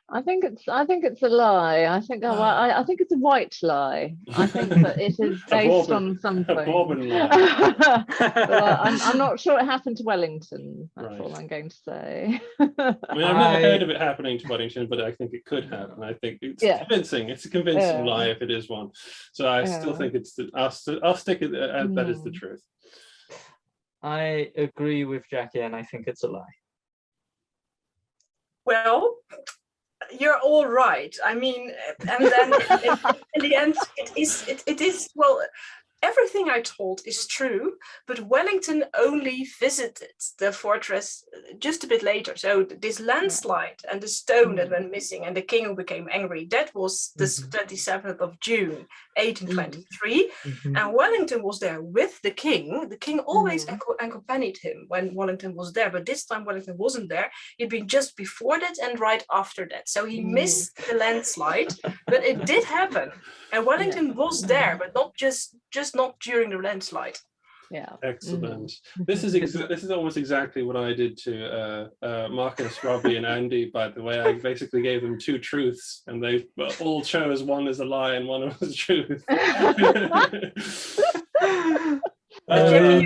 I think it's a lie. I think it's a white lie. I think that it is based on something. A Bourbon lie. But I'm not sure it happened to Wellington. That's all I'm going to say. I mean, I've never heard of it happening to Wellington, but I think it could happen. I think it's convincing. It's a convincing lie if it is one. So I still think it's I'll stick it that is the truth. I agree with Jackie, and I think it's a lie. Well, you're all right. I mean, and then in the end, it is well. Everything I told is true, but Wellington only visited the fortress just a bit later. So this landslide and the stone that went missing and the king who became angry, that was the 27th of June, 1823. And Wellington was there with the king. The king always accompanied him when Wellington was there, but this time Wellington wasn't there. He'd been just before that and right after that. So he missed the landslide, but it did happen. And Wellington was there, but not just not during the landslide. Yeah. Excellent. This is almost exactly what I did to Marcus, Robbie, and Andy. By the way, I basically gave them two truths, and they all chose one as a lie and one as a truth. Jackie,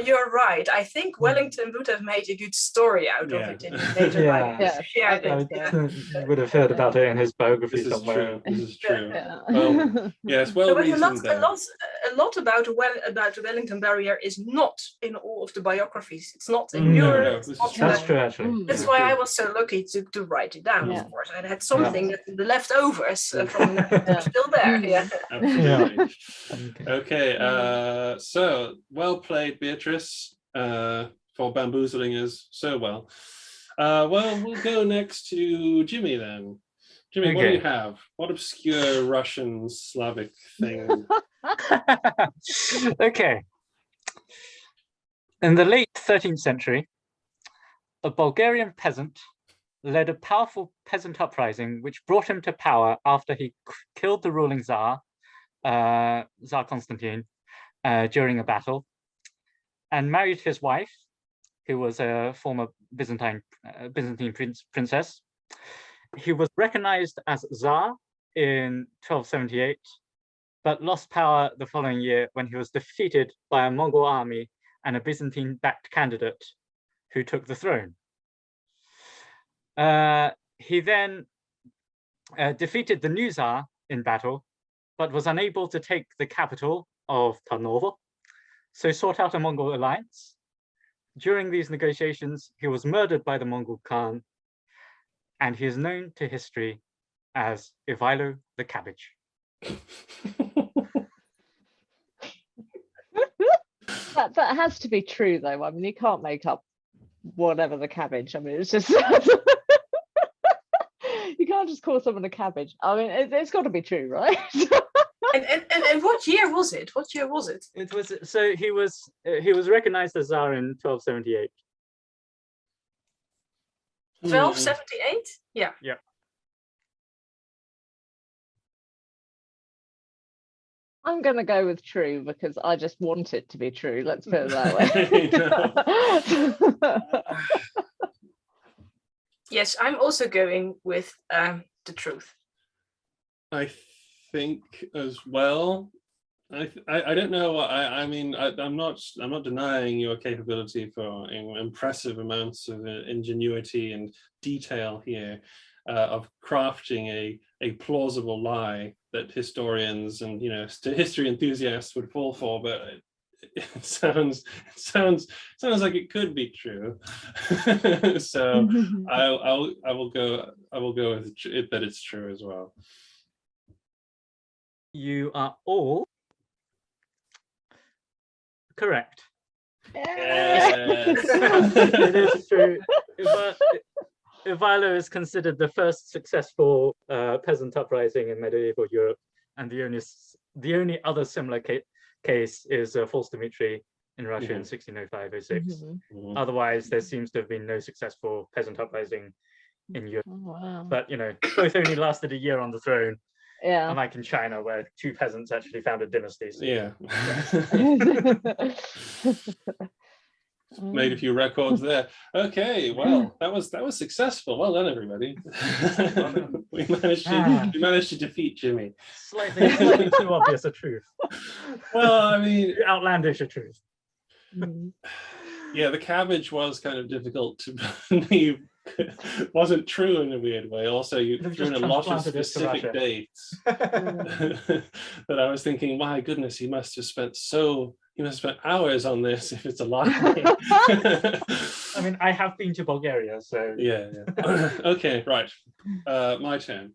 you're right. I think Wellington would have made a good story out of it in his later life. I would have heard about it in his biography somewhere. This is true. Well, yes, well reasoned. A lot about the Wellington barrier is not in all of the biographies. It's not in your. That's true, actually. That's why I was so lucky to write it down. Of course, I had something that the leftovers from still there. Yeah. Absolutely. Okay. So well played, Beatrice, for bamboozling us so well. Well, we'll go next to Jimmy then. Jimmy, what do you have? What obscure Russian Slavic thing? Okay. In the late 13th century, a Bulgarian peasant led a powerful peasant uprising which brought him to power after he killed the ruling Tsar, Tsar Constantine, during a battle, and married his wife, who was a former Byzantine princess. He was recognized as Tsar in 1278, but lost power the following year when he was defeated by a Mongol army and a Byzantine-backed candidate who took the throne. He then defeated the new Tsar in battle, but was unable to take the capital of Tarnovo, so sought out a Mongol alliance. During these negotiations, he was murdered by the Mongol Khan, and he is known to history as Ivailo the Cabbage. That has to be true, though. I mean, you can't make up whatever the cabbage. I mean, it's just you can't just call someone a cabbage. I mean, it's got to be true, right? And what year was it? What year was it? It was so he was recognized as Tsar in 1278. 1278? Yeah. Yeah. I'm going to go with true because I just want it to be true. Let's put it that way. Yes, I'm also going with the truth. I think as well. I don't know. I mean, I'm not denying your capability for impressive amounts of ingenuity and detail here, of crafting a plausible lie that historians and history enthusiasts would fall for. But it sounds like it could be true. So I will go with it that it's true as well. You are all correct. Yes. It is true. Ivalo is considered the first successful peasant uprising in medieval Europe, and the only other similar case is False Dimitri in Russia in 1605-06. Otherwise, there seems to have been no successful peasant uprising in Europe. Wow. But both only lasted a year on the throne. Yeah. Unlike in China, where two peasants actually founded dynasties. Yeah. Made a few records there. Okay, well, that was successful. Well done, everybody. we managed to defeat Jimmy. Slightly too obvious a truth. Well, I mean, Too outlandish a truth. Yeah, the cabbage was kind of difficult to believe. Wasn't true in a weird way. Also, you threw in a lot of specific dates that I was thinking, my goodness, he must have spent hours on this if it's a lie. I mean, I have been to Bulgaria, so yeah. Okay, right. My turn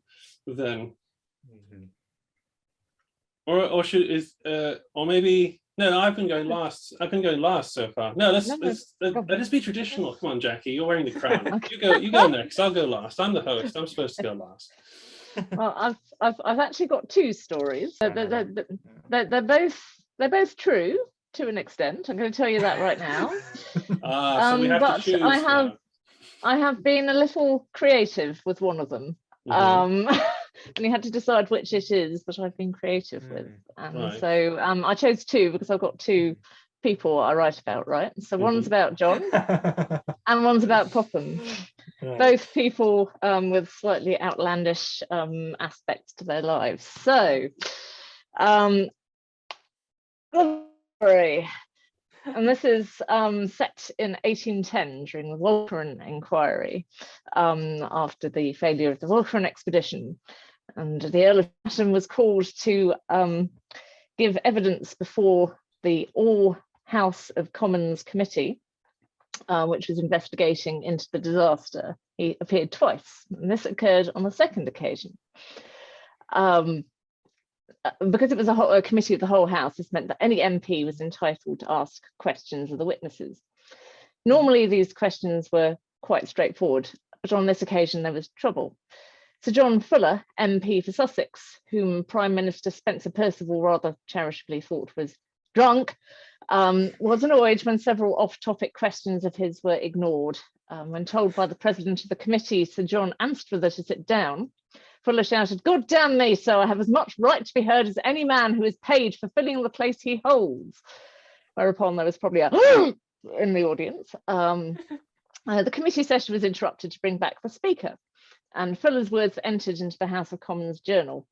then. Or maybe no, I've been going last. I've been going last so far. No, let us be traditional. Come on, Jackie, you're wearing the crown. Okay. You go next. I'll go last. I'm the host. I'm supposed to go last. Well, I've actually got two stories. They're both true to an extent. I'm going to tell you that right now. So we have but to choose I have been a little creative with one of them. And you had to decide which it is that I've been creative with. And so I chose two because I've got two people I write about, right? So one's about John and one's about Popham. Both people with slightly outlandish aspects to their lives. So, and this is set in 1810 during the Walcheren inquiry after the failure of the Walcheren expedition. And the Earl of Chatham was called to give evidence before the All House of Commons Committee, which was investigating into the disaster. He appeared twice, and this occurred on the second occasion. Because it was a committee of the whole House, this meant that any MP was entitled to ask questions of the witnesses. Normally, these questions were quite straightforward, but on this occasion, there was trouble. Sir John Fuller, MP for Sussex, whom Prime Minister Spencer Perceval rather charitably thought was drunk, was annoyed when several off-topic questions of his were ignored. When told by the president of the committee, Sir John Anstruther, to sit down, Fuller shouted, "God damn me, so I have as much right to be heard as any man who is paid for filling the place he holds." Whereupon there was probably a in the audience. The committee session was interrupted to bring back the speaker, and Fuller's words entered into the House of Commons journal.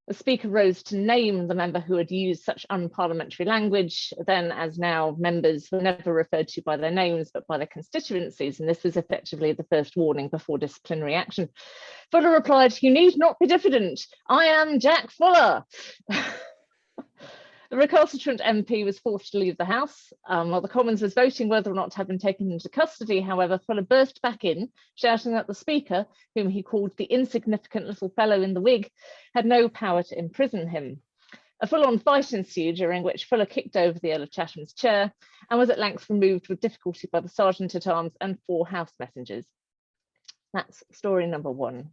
The speaker rose to name the member who had used such unparliamentary language. Then, as now, members were never referred to by their names, but by their constituencies, and this was effectively the first warning before disciplinary action. Fuller replied, "You need not be diffident. I am Jack Fuller." The recalcitrant MP was forced to leave the House. While the Commons was voting whether or not to have him taken into custody, however, Fuller burst back in, shouting that the Speaker, whom he called the insignificant little fellow in the wig, had no power to imprison him. A full-on fight ensued, during which Fuller kicked over the Earl of Chatham's chair and was at length removed with difficulty by the Sergeant-at-Arms and 4 house messengers. That's story number 1.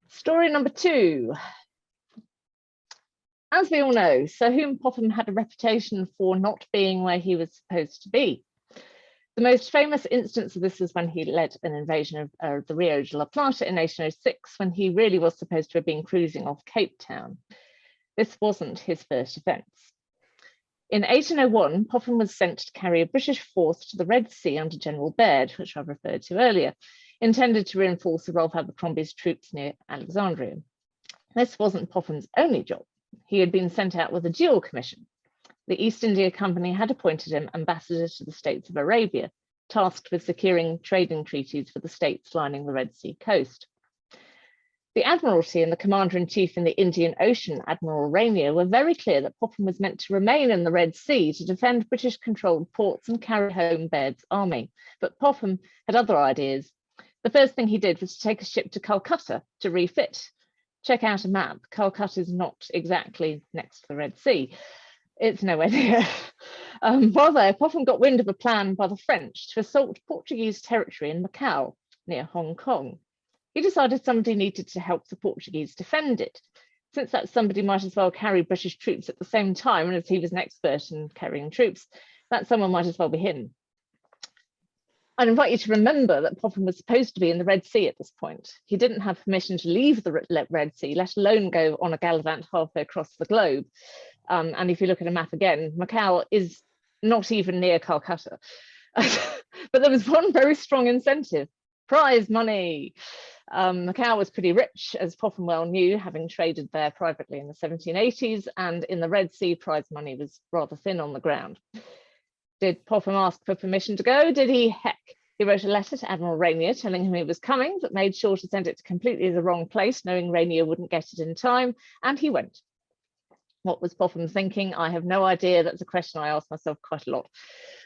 Story number 2. As we all know, Sir Hume Popham had a reputation for not being where he was supposed to be. The most famous instance of this was when he led an invasion of the Rio de la Plata in 1806, when he really was supposed to have been cruising off Cape Town. This wasn't his first offence. In 1801, Popham was sent to carry a British force to the Red Sea under General Baird, which I referred to earlier, intended to reinforce Ralph Abercrombie's troops near Alexandria. This wasn't Popham's only job. He had been sent out with a dual commission. The East India Company had appointed him ambassador to the States of Arabia, tasked with securing trading treaties for the states lining the Red Sea coast. The Admiralty and the Commander-in-Chief in the Indian Ocean, Admiral Rainier, were very clear that Popham was meant to remain in the Red Sea to defend British-controlled ports and carry home Baird's army. But Popham had other ideas. The first thing he did was to take a ship to Calcutta to refit. Check out a map. Calcutta is not exactly next to the Red Sea. It's nowhere near. While there, Popham got wind of a plan by the French to assault Portuguese territory in Macau, near Hong Kong. He decided somebody needed to help the Portuguese defend it. Since that somebody might as well carry British troops at the same time, and as he was an expert in carrying troops, that someone might as well be him. I'd invite you to remember that Popham was supposed to be in the Red Sea at this point. He didn't have permission to leave the Red Sea, let alone go on a gallivant halfway across the globe. And if you look at a map again, Macau is not even near Calcutta. But there was one very strong incentive: prize money. Macau was pretty rich, as Popham well knew, having traded there privately in the 1780s, and in the Red Sea, prize money was rather thin on the ground. Did Popham ask for permission to go? Did he? Heck. He wrote a letter to Admiral Rainier telling him he was coming, but made sure to send it to completely the wrong place, knowing Rainier wouldn't get it in time, and he went. What was Popham thinking? I have no idea. That's a question I ask myself quite a lot.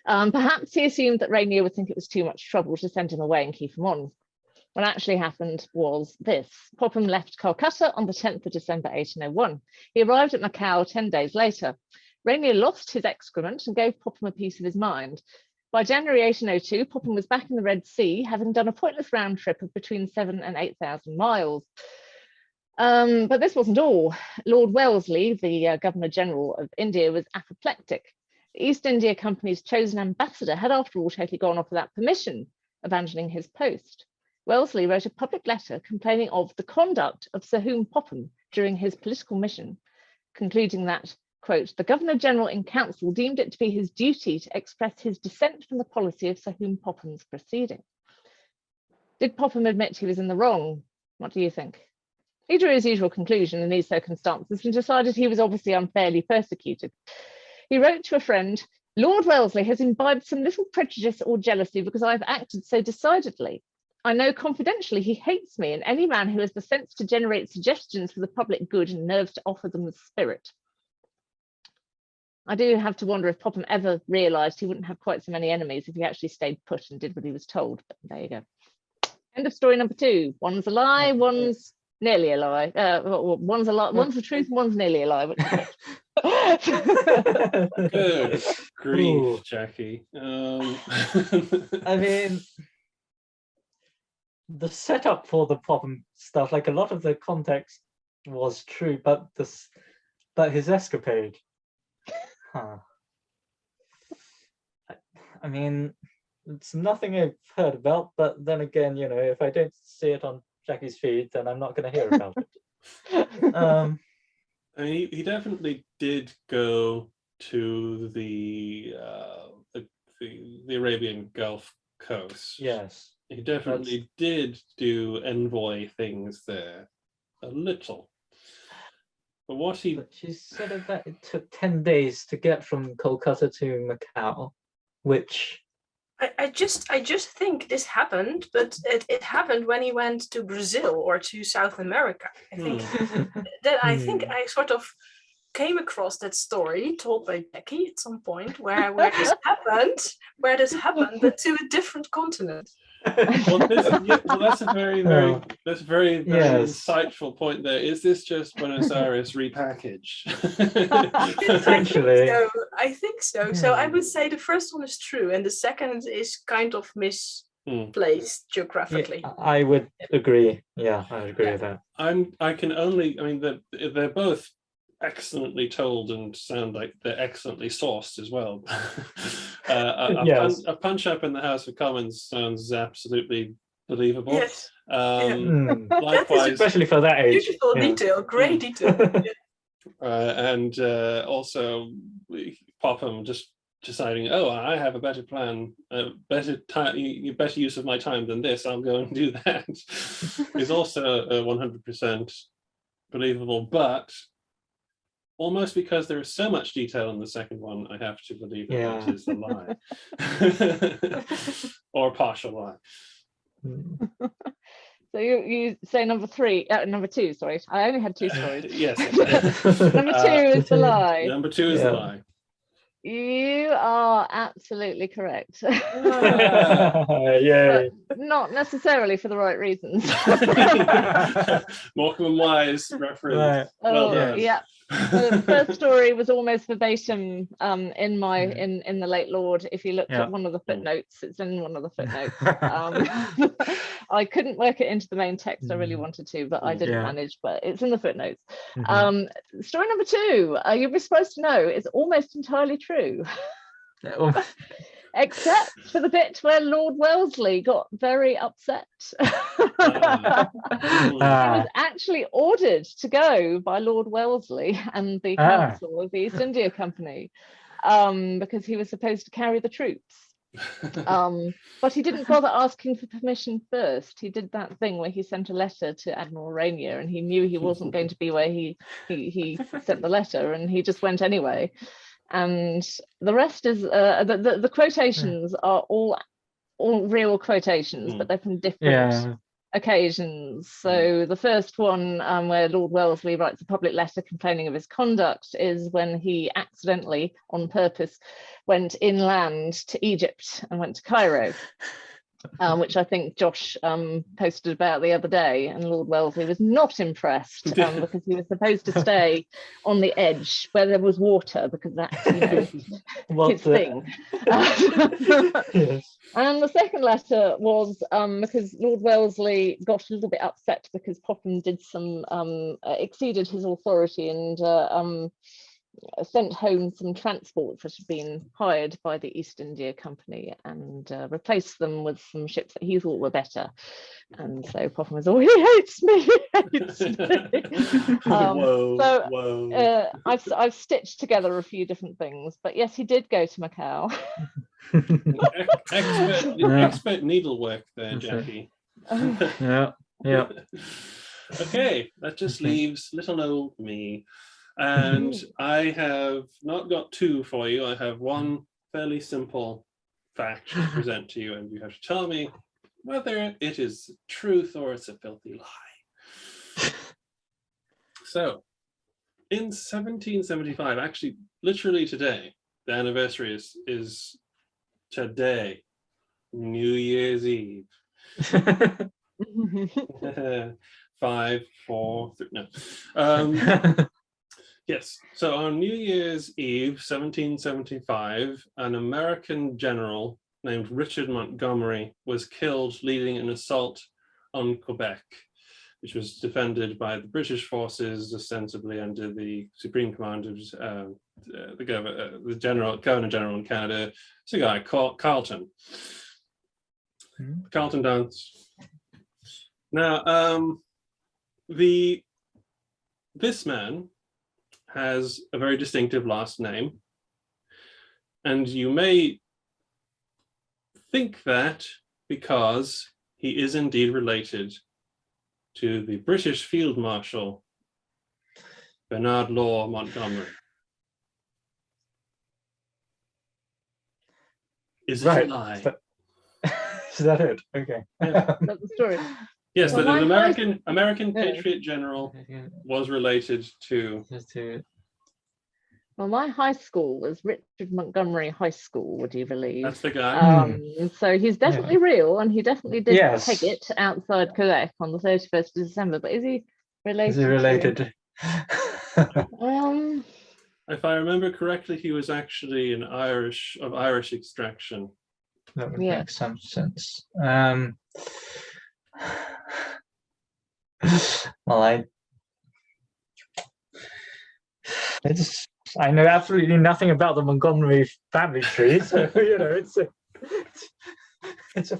Perhaps he assumed that Rainier would think it was too much trouble to send him away and keep him on. What actually happened was this. Popham left Calcutta on the 10th of December 1801. He arrived at Macau 10 days later. Rainier lost his excrement and gave Popham a piece of his mind. By January 1802, Popham was back in the Red Sea, having done a pointless round trip of between 7,000 and 8,000 miles. But this wasn't all. Lord Wellesley, the Governor-General of India, was apoplectic. The East India Company's chosen ambassador had, after all, totally gone off without permission, abandoning his post. Wellesley wrote a public letter complaining of the conduct of Sir Whom Popham during his political mission, concluding that, quote, the Governor-General in Council deemed it to be his duty to express his dissent from the policy of Sir Whom Popham's proceeding. Did Popham admit he was in the wrong? What do you think? He drew his usual conclusion in these circumstances and decided he was obviously unfairly persecuted. He wrote to a friend, Lord Wellesley has imbibed some little prejudice or jealousy because I have acted so decidedly. I know confidentially he hates me and any man who has the sense to generate suggestions for the public good and nerves to offer them with spirit. I do have to wonder if Popham ever realised he wouldn't have quite so many enemies if he actually stayed put and did what he was told, but there you go. End of story number 2. One's a lie, one's nearly a lie. One's a lie, one's the truth, and one's nearly a lie. Good grief, Ooh. Jackie. I mean, the setup for the Popham stuff, like a lot of the context was true, but his escapade. I mean, it's nothing I've heard about, but then again, you know, if I don't see it on Jackie's feed, then I'm not going to hear about it. I mean, he definitely did go to the Arabian Gulf coast. Yes. He definitely did do envoy things there, a little. But what he... But she said that it took 10 days to get from Kolkata to Macau, which... I just think this happened, but it happened when he went to Brazil or to South America. I think I sort of came across that story told by Becky at some point where this happened, but to a different continent. Well, that's a very insightful point there. Is this just Buenos Aires repackaged? Actually, I think so. So I would say the first one is true, and the second is kind of misplaced geographically. Yeah, I would agree. Yeah, I would agree with that. They're both excellently told and sound like they're excellently sourced as well. A punch up in the House of Commons sounds absolutely believable. Yes. Likewise, especially for that age. Beautiful detail, great detail. And also Popham just deciding, oh, I have a better plan, better use of my time than this. I'll go and do that. Is also 100% believable, but almost because there is so much detail in the second one, I have to believe that it is a lie. Or a partial lie. So So you say number two, sorry. I only had two stories. Yes. Number two is the lie. Number two is the lie. You are absolutely correct. Yay. But not necessarily for the right reasons. Morecambe and Wise reference. Right. Well Oh, done. yeah. The first story was almost verbatim in my in the Late Lord. If you looked at one of the footnotes, it's in one of the footnotes. I couldn't work it into the main text. I really wanted to, but I didn't manage. But it's in the footnotes. Story number two, you were supposed to know, is almost entirely true. Except for the bit where Lord Wellesley got very upset. He was actually ordered to go by Lord Wellesley and the Council of the East India Company because he was supposed to carry the troops. But he didn't bother asking for permission first. He did that thing where he sent a letter to Admiral Rainier, and he knew he wasn't going to be where he sent the letter, and he just went anyway. And the rest is the quotations are all real quotations, but they're from different occasions. So the first one, where Lord Wellesley writes a public letter complaining of his conduct, is when he accidentally, on purpose, went inland to Egypt and went to Cairo. Which I think Josh posted about the other day, and Lord Wellesley was not impressed because he was supposed to stay on the edge where there was water, because that's his thing. And the second letter was because Lord Wellesley got a little bit upset because Popham did some exceeded his authority and sent home some transports that had been hired by the East India Company and replaced them with some ships that he thought were better. And so Popham was, oh, he hates me, he hates me. I've stitched together a few different things, but yes, he did go to Macau. Expert needlework there, Jackie. Yeah. Okay, that just leaves little old me. And I have not got two for you. I have one fairly simple fact to present to you, and you have to tell me whether it is truth or it's a filthy lie. So, in 1775, actually, literally today, the anniversary is today, New Year's Eve. 5, 4, 3, no. Yes, so on New Year's Eve, 1775, an American general named Richard Montgomery was killed leading an assault on Quebec, which was defended by the British forces, ostensibly under the supreme command of the Governor General in Canada, it's a guy called Carleton. Carleton dance. Now, this man has a very distinctive last name, and you may think that because he is indeed related to the British Field Marshal Bernard Law Montgomery. Is it a lie? Is that it? Okay. Yeah. That's the story. Yes, Well, the American Patriot General was related to. Well, my high school was Richard Montgomery High School, would you believe? That's the guy. So he's definitely real, and he definitely did peg it outside Quebec on the 31st of December. But is he related? Is he related? If I remember correctly, he was actually of Irish extraction. That would make some sense. Well, I know absolutely nothing about the Montgomery family tree, so you know it's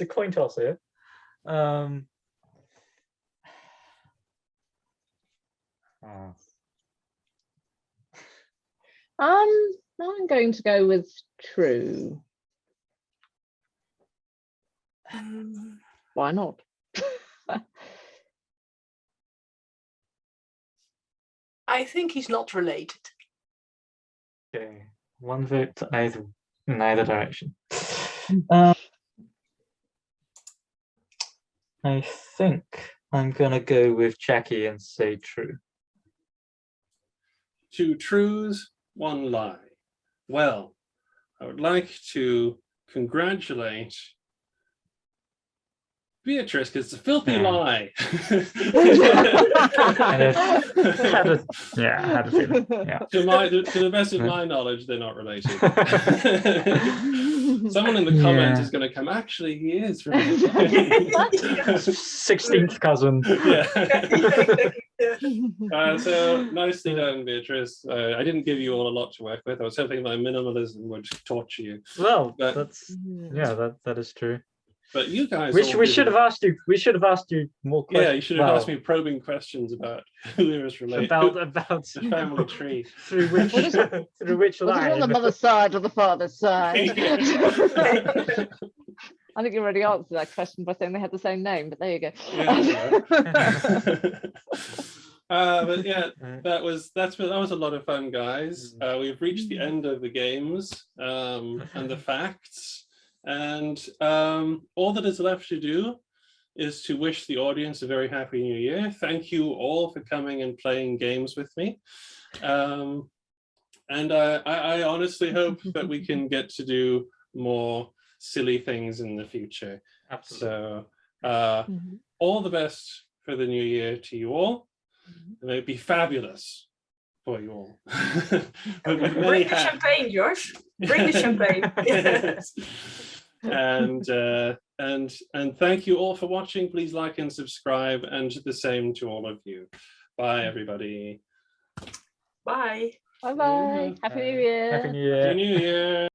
a coin toss here. I'm going to go with true. Why not? I think he's not related. Okay, one vote to in either direction. I think I'm gonna go with Jackie and say true. 2 truths, 1 lie. Well, I would like to congratulate Beatrice, because it's a filthy lie. I had a feeling. Yeah. To the best of my knowledge, they're not related. Someone in the comments is going to come, actually, he is from 16th cousin. Yeah. So nicely done, Beatrice. I didn't give you all a lot to work with. I was hoping my minimalism would torture you. Well, But- that is true. But you guys, We all should did have asked you. We should have asked you more questions. Yeah, you should have asked me probing questions about who it was related about the family tree. through which Was through which Was it on the line. mother's side or the father's side? I think you already answered that question by saying they had the same name, but there you go. But yeah, that was a lot of fun, guys. We've reached the end of the games and the facts, and all that is left to do is to wish the audience a very happy new year. Thank you all for coming and playing games with me. And I honestly hope that we can get to do more silly things in the future. Absolutely. So all the best for the new year to you all. And it'd be fabulous for you all. With many Bring the hats. champagne, Josh. Bring the champagne. Yes. And thank you all for watching. Please like and subscribe, and the same to all of you. Bye, everybody. Bye. Bye bye. Happy New Year. Happy New Year. Happy New Year.